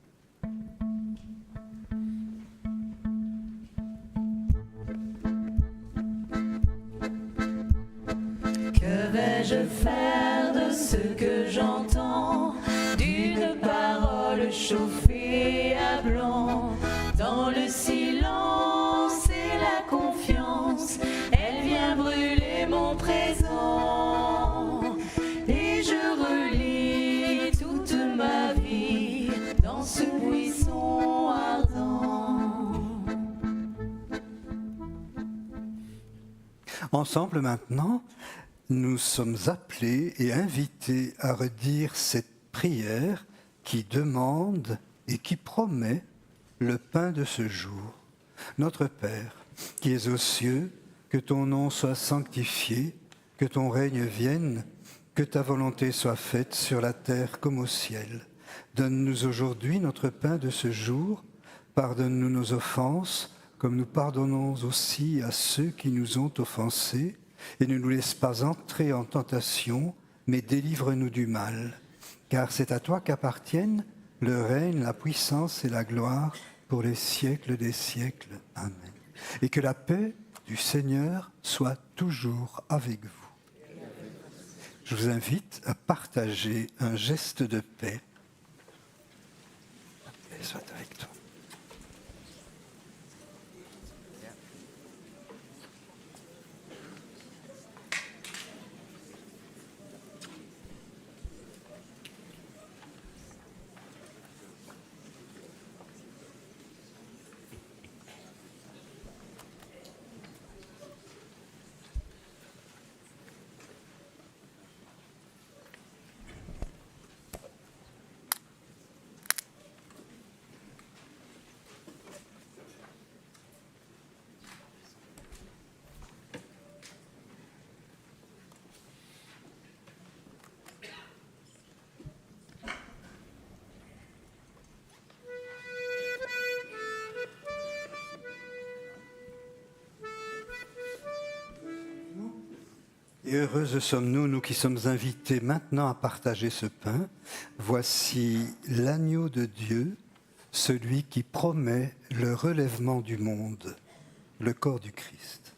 Que vais-je faire de ce que j'entends, d'une parole chauffée à blanc, dans le silence et la confiance, elle vient brûler mon présent, et je relis toute ma vie dans ce buisson ardent. Ensemble maintenant, nous sommes appelés et invités à redire cette prière qui demande et qui promet le pain de ce jour. Notre Père, qui es aux cieux, que ton nom soit sanctifié, que ton règne vienne, que ta volonté soit faite sur la terre comme au ciel. Donne-nous aujourd'hui notre pain de ce jour. Pardonne-nous nos offenses, comme nous pardonnons aussi à ceux qui nous ont offensés. Et ne nous laisse pas entrer en tentation, mais délivre-nous du mal. Car c'est à toi qu'appartiennent le règne, la puissance et la gloire pour les siècles des siècles. Amen. Et que la paix du Seigneur soit toujours avec vous. Je vous invite à partager un geste de paix. La paix soit avec toi. Et heureuses sommes-nous, nous qui sommes invités maintenant à partager ce pain. Voici l'agneau de Dieu, celui qui promet le relèvement du monde, le corps du Christ.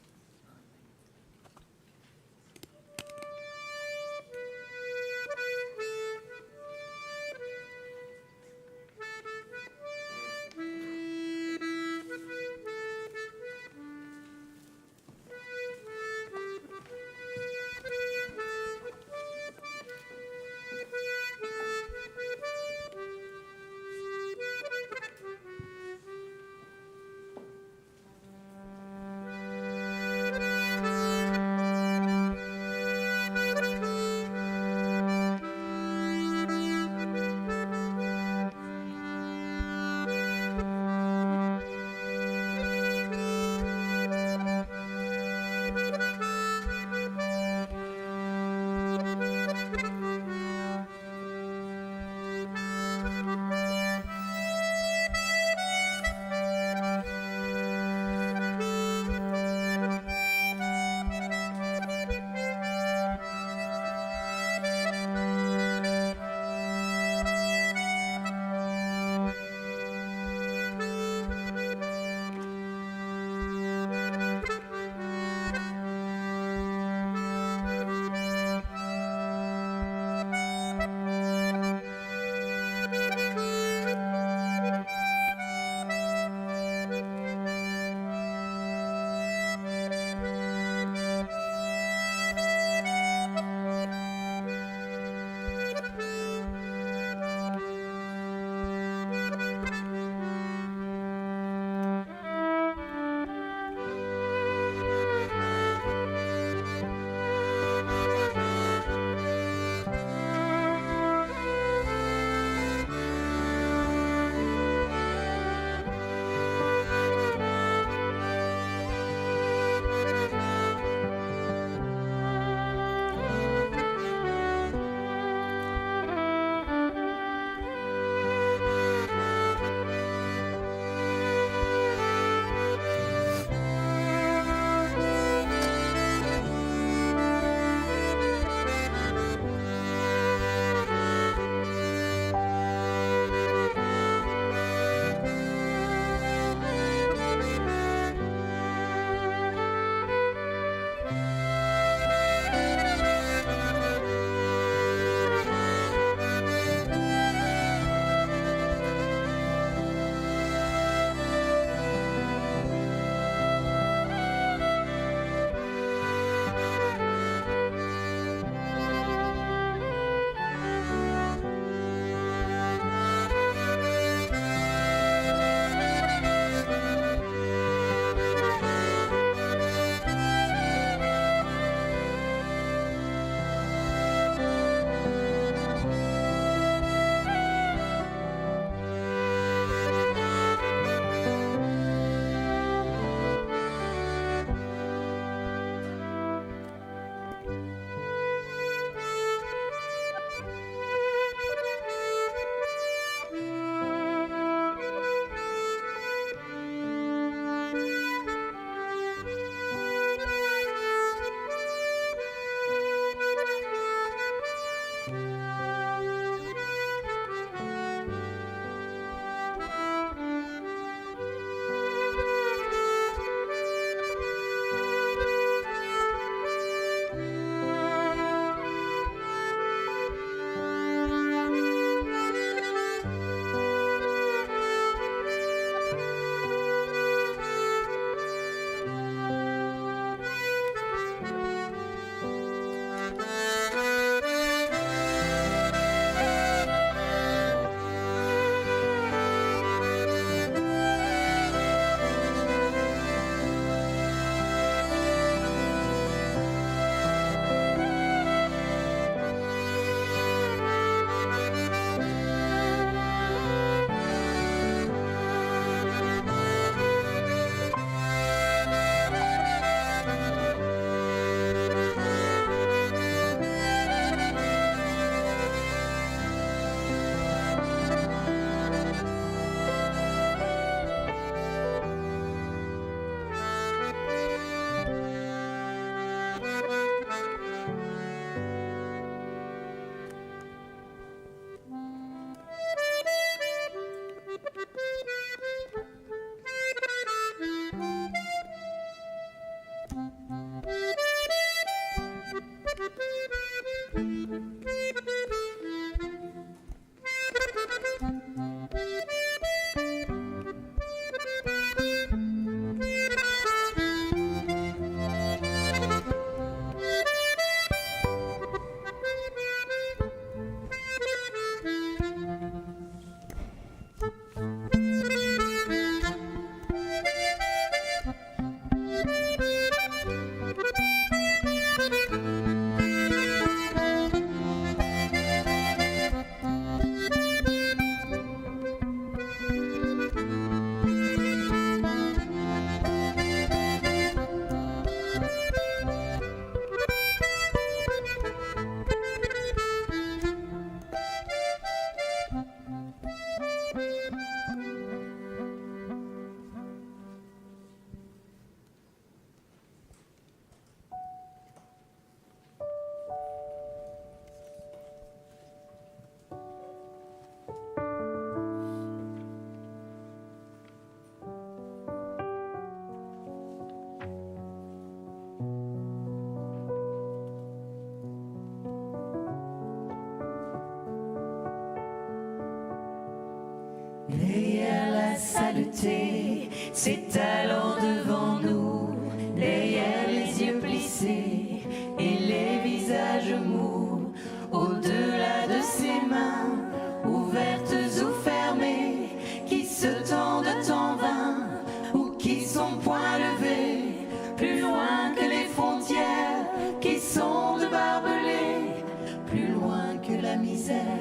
humanité s'étalant devant nous, derrière les yeux plissés et les visages mous, au-delà de ces mains, ouvertes ou fermées, qui se tendent en vain, ou qui sont point levées, plus loin que les frontières, qui sont de barbelés, plus loin que la misère,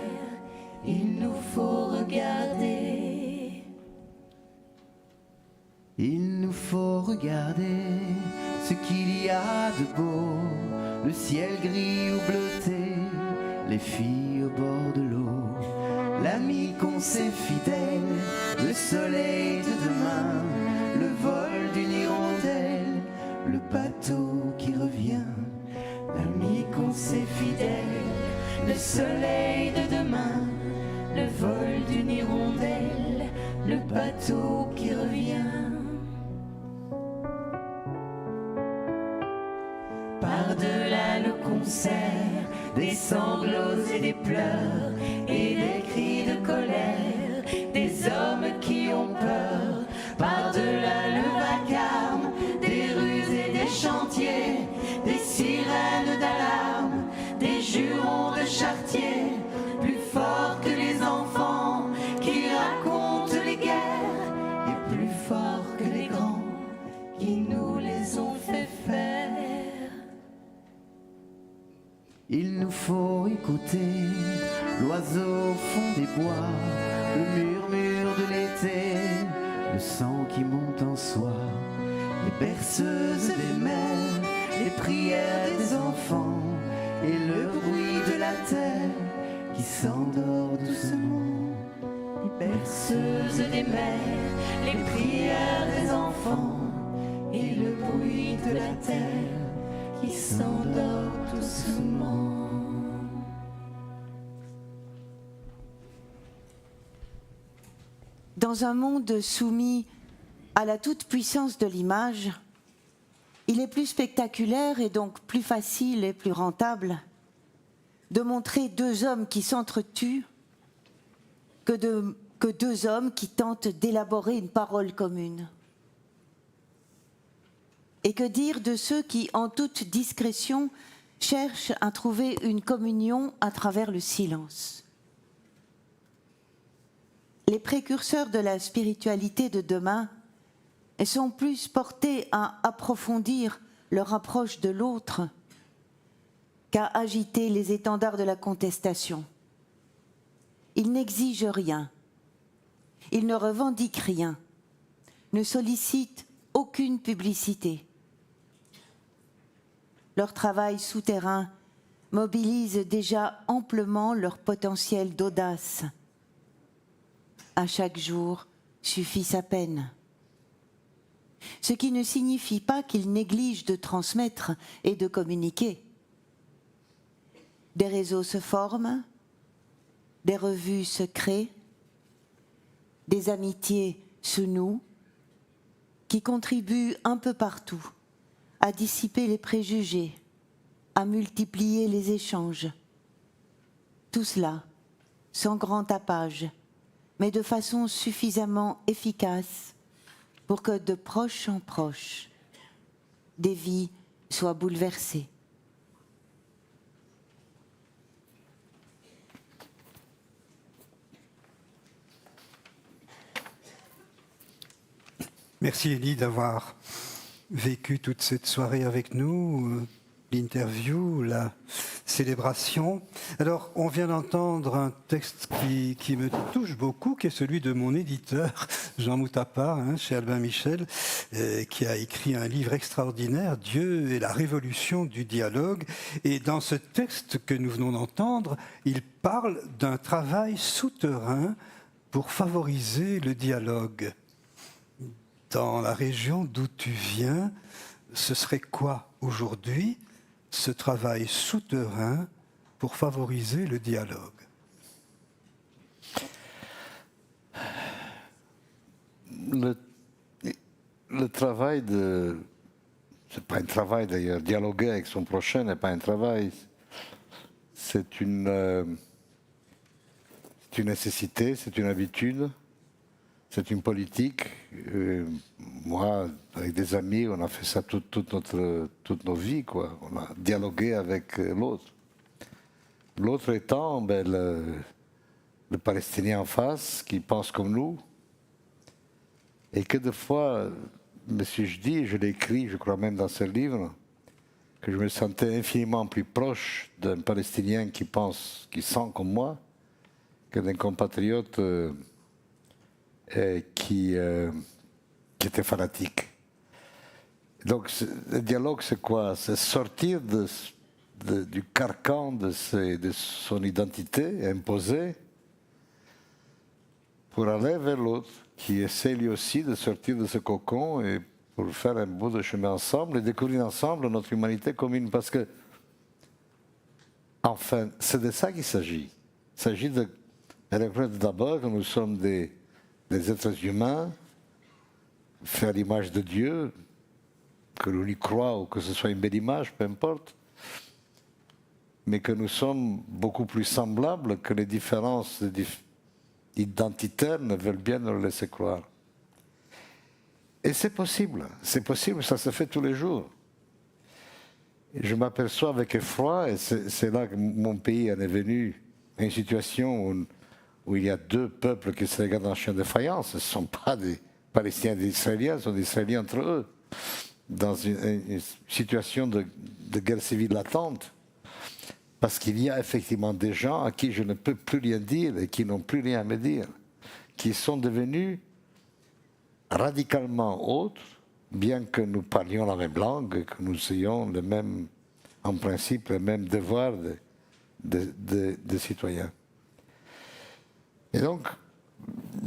il nous faut regarder. Il nous faut regarder ce qu'il y a de beau, le ciel gris ou bleuté, les filles au bord de l'eau, l'ami qu'on s'est fidèle, le soleil de demain, le vol d'une hirondelle, le bateau qui revient. L'ami qu'on s'est fidèle, le soleil de demain, le vol d'une hirondelle, le bateau qui revient. Par-delà le concert, des sanglots et des pleurs, et des cris de colère, des hommes qui ont peur. Par-delà le vacarme, des rues et des chantiers, des sirènes d'alarme, des jurons de chartier, plus forts que les enfants qui racontent les guerres, et plus forts que les grands qui nous les ont fait faire. Il nous faut écouter l'oiseau au fond des bois, le murmure de l'été, le sang qui monte en soi, les berceuses des mers, les prières des enfants et le bruit de la terre qui s'endort doucement. Les berceuses des mers, les prières des enfants et le bruit de la terre qui s'endort doucement. Dans un monde soumis à la toute-puissance de l'image, il est plus spectaculaire et donc plus facile et plus rentable de montrer deux hommes qui s'entretuent que deux hommes qui tentent d'élaborer une parole commune. Et que dire de ceux qui, en toute discrétion, cherchent à trouver une communion à travers le silence? Les précurseurs de la spiritualité de demain sont plus portés à approfondir leur approche de l'autre qu'à agiter les étendards de la contestation. Ils n'exigent rien, ils ne revendiquent rien, ne sollicitent aucune publicité. Leur travail souterrain mobilise déjà amplement leur potentiel d'audace. À chaque jour suffit sa peine. Ce qui ne signifie pas qu'ils négligent de transmettre et de communiquer. Des réseaux se forment, des revues se créent, des amitiés se nouent, qui contribuent un peu partout à dissiper les préjugés, à multiplier les échanges. Tout cela sans grand tapage, mais de façon suffisamment efficace pour que de proche en proche, des vies soient bouleversées. Merci Elie d'avoir vécu toute cette soirée avec nous, l'interview, la célébration. Alors, on vient d'entendre un texte qui me touche beaucoup, qui est celui de mon éditeur, Jean Moutapa, chez Albin Michel, qui a écrit un livre extraordinaire, Dieu et la révolution du dialogue. Et dans ce texte que nous venons d'entendre, il parle d'un travail souterrain pour favoriser le dialogue. Dans la région d'où tu viens, ce serait quoi aujourd'hui ce travail souterrain pour favoriser le dialogue? Le travail de... C'est pas un travail d'ailleurs, dialoguer avec son prochain n'est pas un travail. C'est une nécessité, c'est une habitude. c'est une politique. Moi, avec des amis, on a fait ça toute nos vies, quoi. On a dialogué avec l'autre. L'autre étant le Palestinien en face, qui pense comme nous, et que des fois, me suis-je dit, je l'ai écrit, je crois même dans ce livre, que je me sentais infiniment plus proche d'un Palestinien qui pense, qui sent comme moi, que d'un compatriote qui était fanatique. Donc le dialogue, c'est quoi? C'est sortir du carcan de son identité imposée pour aller vers l'autre, qui essaie lui aussi de sortir de ce cocon et pour faire un bout de chemin ensemble et découvrir ensemble notre humanité commune. Parce que, enfin, c'est de ça qu'il s'agit. Il s'agit de reconnaître d'abord que nous sommes des êtres humains, faits à l'image de Dieu, que l'on y croit ou que ce soit une belle image, peu importe, mais que nous sommes beaucoup plus semblables que les différences identitaires ne veulent bien nous le laisser croire. Et c'est possible, ça se fait tous les jours. Et je m'aperçois avec effroi, et c'est là que mon pays en est venu, à une situation où il y a deux peuples qui se regardent en chien de faïence. Ce ne sont pas des Palestiniens et des Israéliens, ce sont des Israéliens entre eux, dans une situation de guerre civile latente. Parce qu'il y a effectivement des gens à qui je ne peux plus rien dire et qui n'ont plus rien à me dire, qui sont devenus radicalement autres, bien que nous parlions la même langue, que nous ayons en principe, le même devoir de citoyens. Et donc,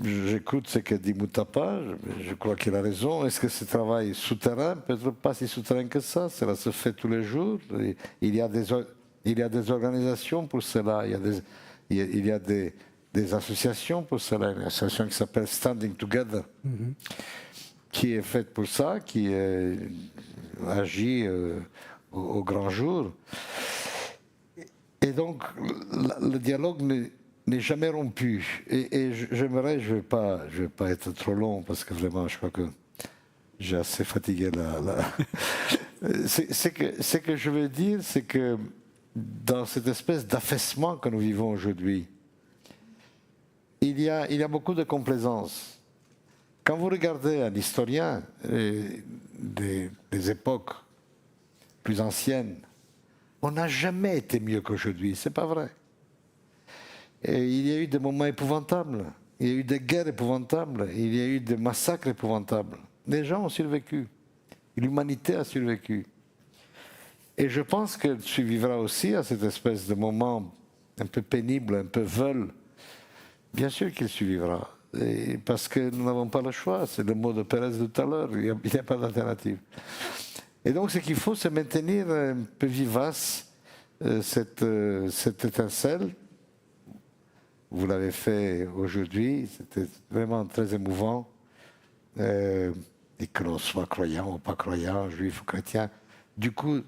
j'écoute ce que dit Moutapa, je crois qu'il a raison. Est-ce que ce travail souterrain, peut-être pas si souterrain que ça, cela se fait tous les jours. Il y a des organisations pour cela, il y a des associations pour cela, une association qui s'appelle Standing Together, qui est faite pour ça, qui agit au grand jour. Et donc, le dialogue n'est jamais rompu. Et j'aimerais, je vais pas être trop long, parce que vraiment, je crois que j'ai assez fatigué là. Ce que je veux dire, c'est que dans cette espèce d'affaissement que nous vivons aujourd'hui, il y a beaucoup de complaisance. Quand vous regardez un historien des époques plus anciennes, on n'a jamais été mieux qu'aujourd'hui, c'est pas vrai. Et il y a eu des moments épouvantables, il y a eu des guerres épouvantables, il y a eu des massacres épouvantables. Les gens ont survécu, l'humanité a survécu. Et je pense qu'elle survivra aussi à cette espèce de moment un peu pénible, un peu veule. Bien sûr qu'il survivra, parce que nous n'avons pas le choix, c'est le mot de Pérez de tout à l'heure, il n'y a pas d'alternative. Et donc ce qu'il faut, c'est maintenir un peu vivace cette étincelle. Vous l'avez fait aujourd'hui, c'était vraiment très émouvant, et que l'on soit croyant ou pas croyant, juif ou chrétien. Du coup,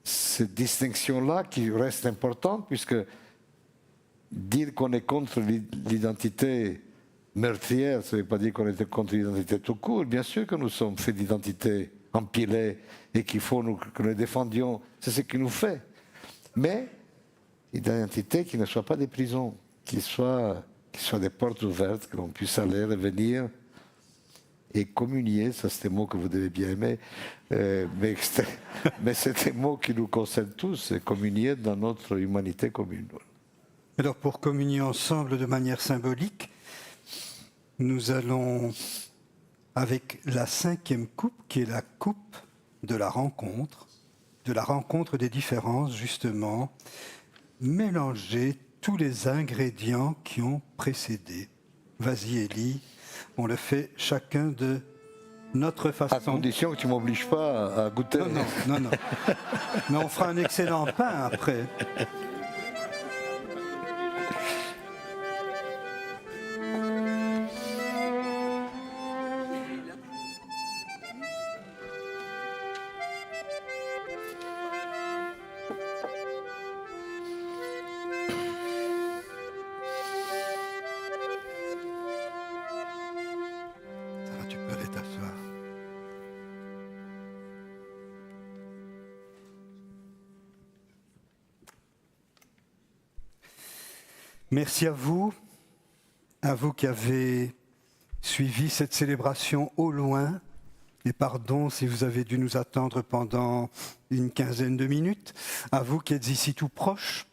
cette distinction-là qui reste importante, puisque dire qu'on est contre l'identité meurtrière, ça ne veut pas dire qu'on est contre l'identité tout court. Bien sûr que nous sommes faits d'identité empilée et qu'il faut que nous défendions, c'est ce qui nous fait. Mais une identité qui ne soit pas des prisons, qui soit des portes ouvertes, que l'on puisse aller, revenir et communier, ça c'est des mots que vous devez bien aimer, mais c'est des mots qui nous concernent tous, c'est communier dans notre humanité commune. Alors pour communier ensemble de manière symbolique, nous allons, avec la 5e coupe, qui est la coupe de la rencontre des différences, justement, mélanger tous les ingrédients qui ont précédé. Vas-y, Élie, on le fait chacun de notre façon. À condition que tu ne m'obliges pas à goûter. Non. Mais on fera un excellent pain après. Merci à vous qui avez suivi cette célébration au loin. Et pardon si vous avez dû nous attendre pendant une quinzaine de minutes. À vous qui êtes ici tout proches.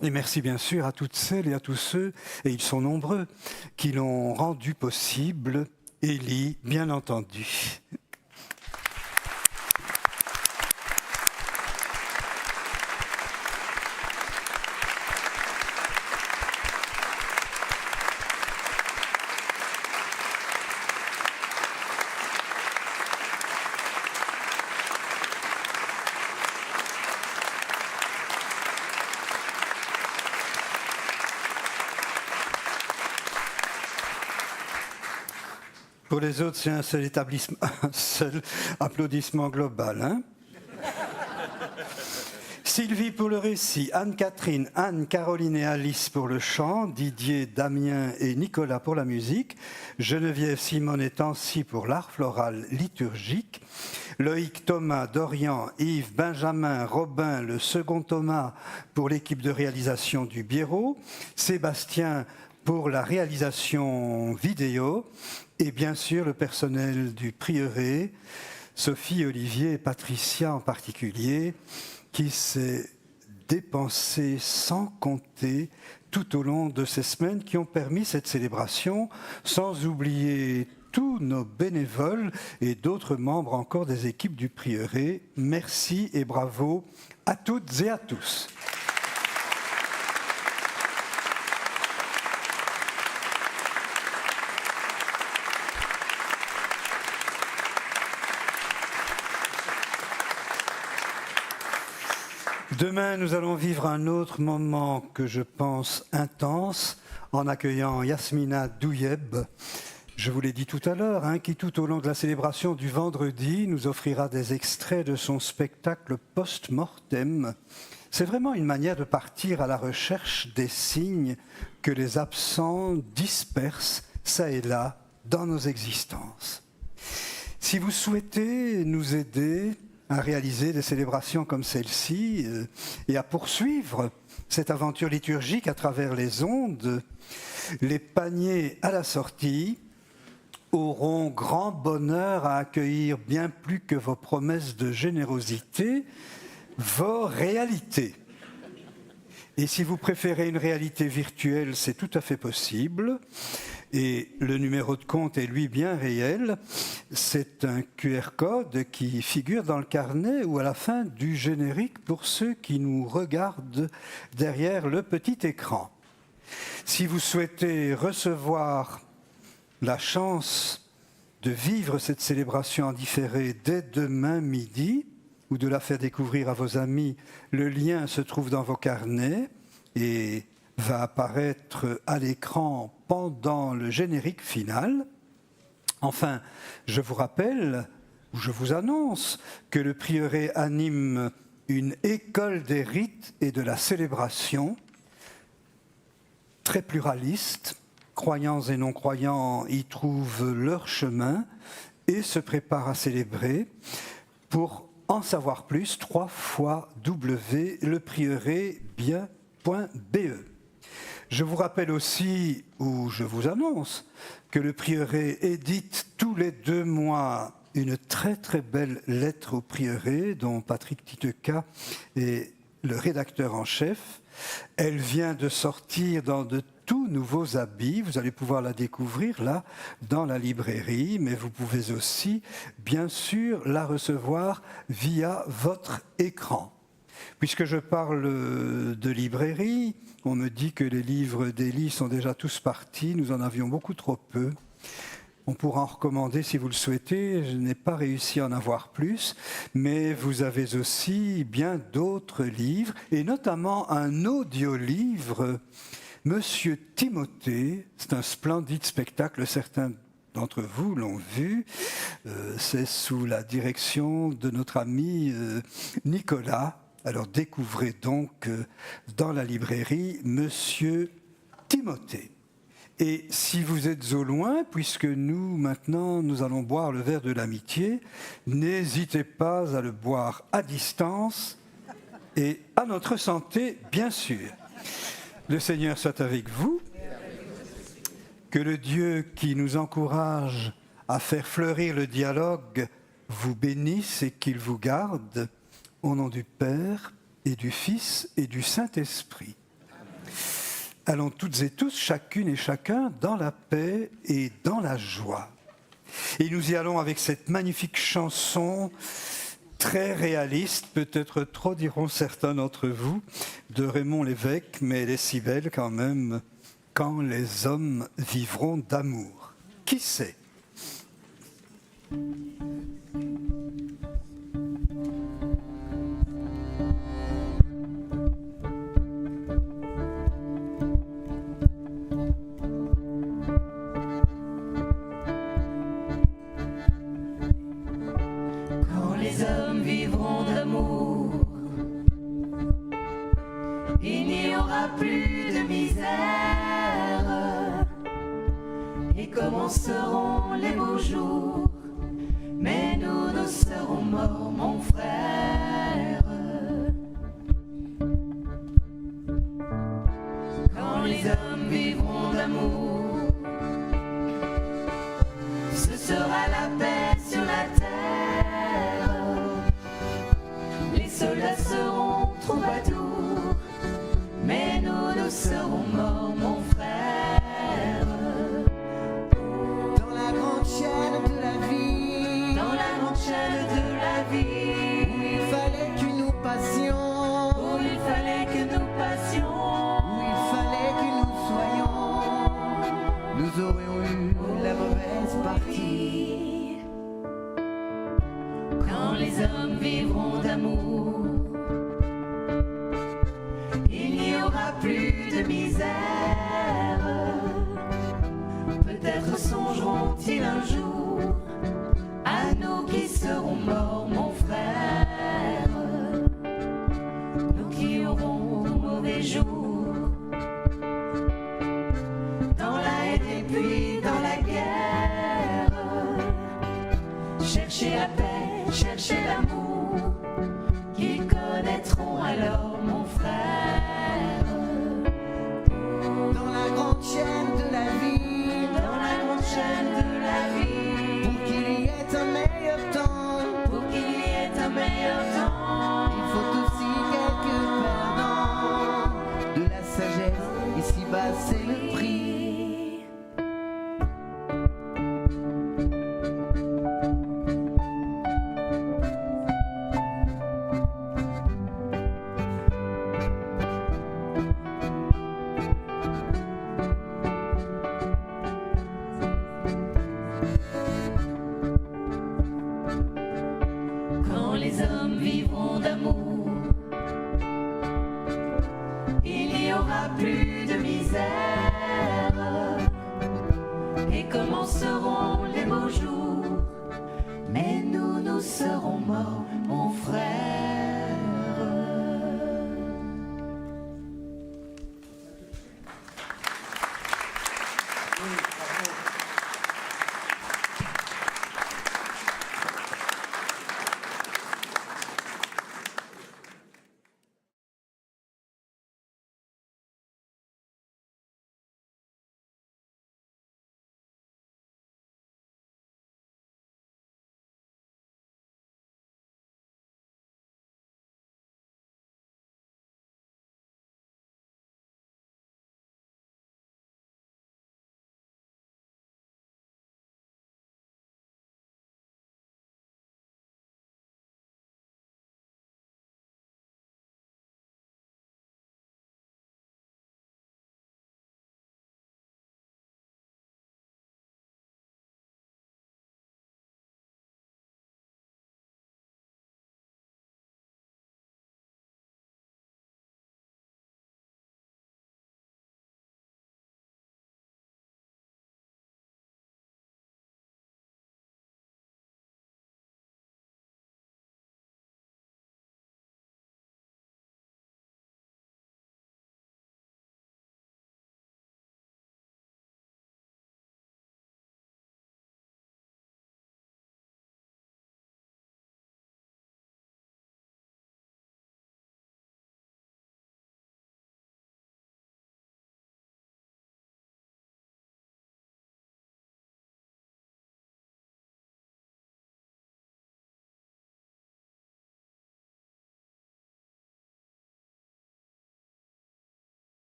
Et merci bien sûr à toutes celles et à tous ceux, et ils sont nombreux, qui l'ont rendu possible. Élie, bien entendu. Pour les autres, c'est un seul établissement, un seul applaudissement global. Hein. Sylvie pour le récit, Anne-Catherine, Anne-Caroline et Alice pour le chant, Didier, Damien et Nicolas pour la musique, Geneviève, Simone et Tancy pour l'art floral liturgique, Loïc, Thomas, Dorian, Yves, Benjamin, Robin, le second Thomas pour l'équipe de réalisation du Biérot, Sébastien pour la réalisation vidéo et bien sûr le personnel du prieuré, Sophie, Olivier et Patricia en particulier, qui s'est dépensé sans compter tout au long de ces semaines qui ont permis cette célébration, sans oublier tous nos bénévoles et d'autres membres encore des équipes du prieuré. Merci et bravo à toutes et à tous. Demain, nous allons vivre un autre moment que je pense intense en accueillant Yasmina Douyeb. Je vous l'ai dit tout à l'heure, hein, qui tout au long de la célébration du vendredi nous offrira des extraits de son spectacle post-mortem. C'est vraiment une manière de partir à la recherche des signes que les absents dispersent ça et là dans nos existences. Si vous souhaitez nous aider à réaliser des célébrations comme celle-ci et à poursuivre cette aventure liturgique à travers les ondes, les paniers à la sortie auront grand bonheur à accueillir bien plus que vos promesses de générosité, vos réalités. Et si vous préférez une réalité virtuelle, c'est tout à fait possible. Et le numéro de compte est lui bien réel. C'est un QR code qui figure dans le carnet ou à la fin du générique pour ceux qui nous regardent derrière le petit écran. Si vous souhaitez recevoir la chance de vivre cette célébration en différé dès demain midi ou de la faire découvrir à vos amis, le lien se trouve dans vos carnets et va apparaître à l'écran pendant le générique final. Enfin, je vous rappelle, ou je vous annonce, que le prieuré anime une école des rites et de la célébration, très pluraliste. Croyants et non-croyants y trouvent leur chemin et se préparent à célébrer. Pour en savoir plus, www.leprieurébien.be. Je vous rappelle aussi, ou je vous annonce, que le prieuré édite tous les 2 mois une très très belle lettre au prieuré, dont Patrick Titeka est le rédacteur en chef. Elle vient de sortir dans de tout nouveaux habits. Vous allez pouvoir la découvrir là, dans la librairie, mais vous pouvez aussi, bien sûr, la recevoir via votre écran. Puisque je parle de librairie, on me dit que les livres d'Élie sont déjà tous partis. Nous en avions beaucoup trop peu. On pourra en recommander si vous le souhaitez. Je n'ai pas réussi à en avoir plus. Mais vous avez aussi bien d'autres livres, et notamment un audio-livre, Monsieur Timothée. C'est un splendide spectacle, certains d'entre vous l'ont vu. C'est sous la direction de notre ami Nicolas. Alors découvrez donc dans la librairie Monsieur Timothée. Et si vous êtes au loin, puisque nous, maintenant, nous allons boire le verre de l'amitié, n'hésitez pas à le boire à distance et à notre santé, bien sûr. Le Seigneur soit avec vous. Que le Dieu qui nous encourage à faire fleurir le dialogue vous bénisse et qu'il vous garde au nom du Père et du Fils et du Saint-Esprit. Allons toutes et tous, chacune et chacun, dans la paix et dans la joie. Et nous y allons avec cette magnifique chanson très réaliste, peut-être trop diront certains d'entre vous, de Raymond Lévesque, mais elle est si belle quand même. Quand les hommes vivront d'amour. Qui sait ? Quand les hommes vivront d'amour, il n'y aura plus de misère. Et commenceront les beaux jours, mais nous serons morts, mon frère. Quand les hommes vivront d'amour, ce sera la paix sur la terre. Les soldats seront troubadours, mais nous serons morts, mon frère. Dans la grande chaîne de la vie, Dans la grande chaîne de la vie, où il fallait que nous passions, où il fallait que nous passions, où il fallait que nous soyons, nous aurions eu la mauvaise partie. quand les hommes vivront d'amour, il n'y aura plus de misère. Peut-être songeront-ils un jour à nous qui serons morts, mon frère. Nous qui aurons mauvais jours, dans la haine et puis dans la guerre. Cherchez la paix, cherchez l'amour, qu'ils connaîtront alors, mon frère. Dans la grande chaîne de la vie, Dans la grande chaîne de la vie, pour qu'il y ait un meilleur temps, pour qu'il y ait un meilleur temps, il faut aussi quelques perdants. De la sagesse, ici-bas c'est le prix. quand les hommes vivront d'amour, il n'y aura plus de misère. Et commenceront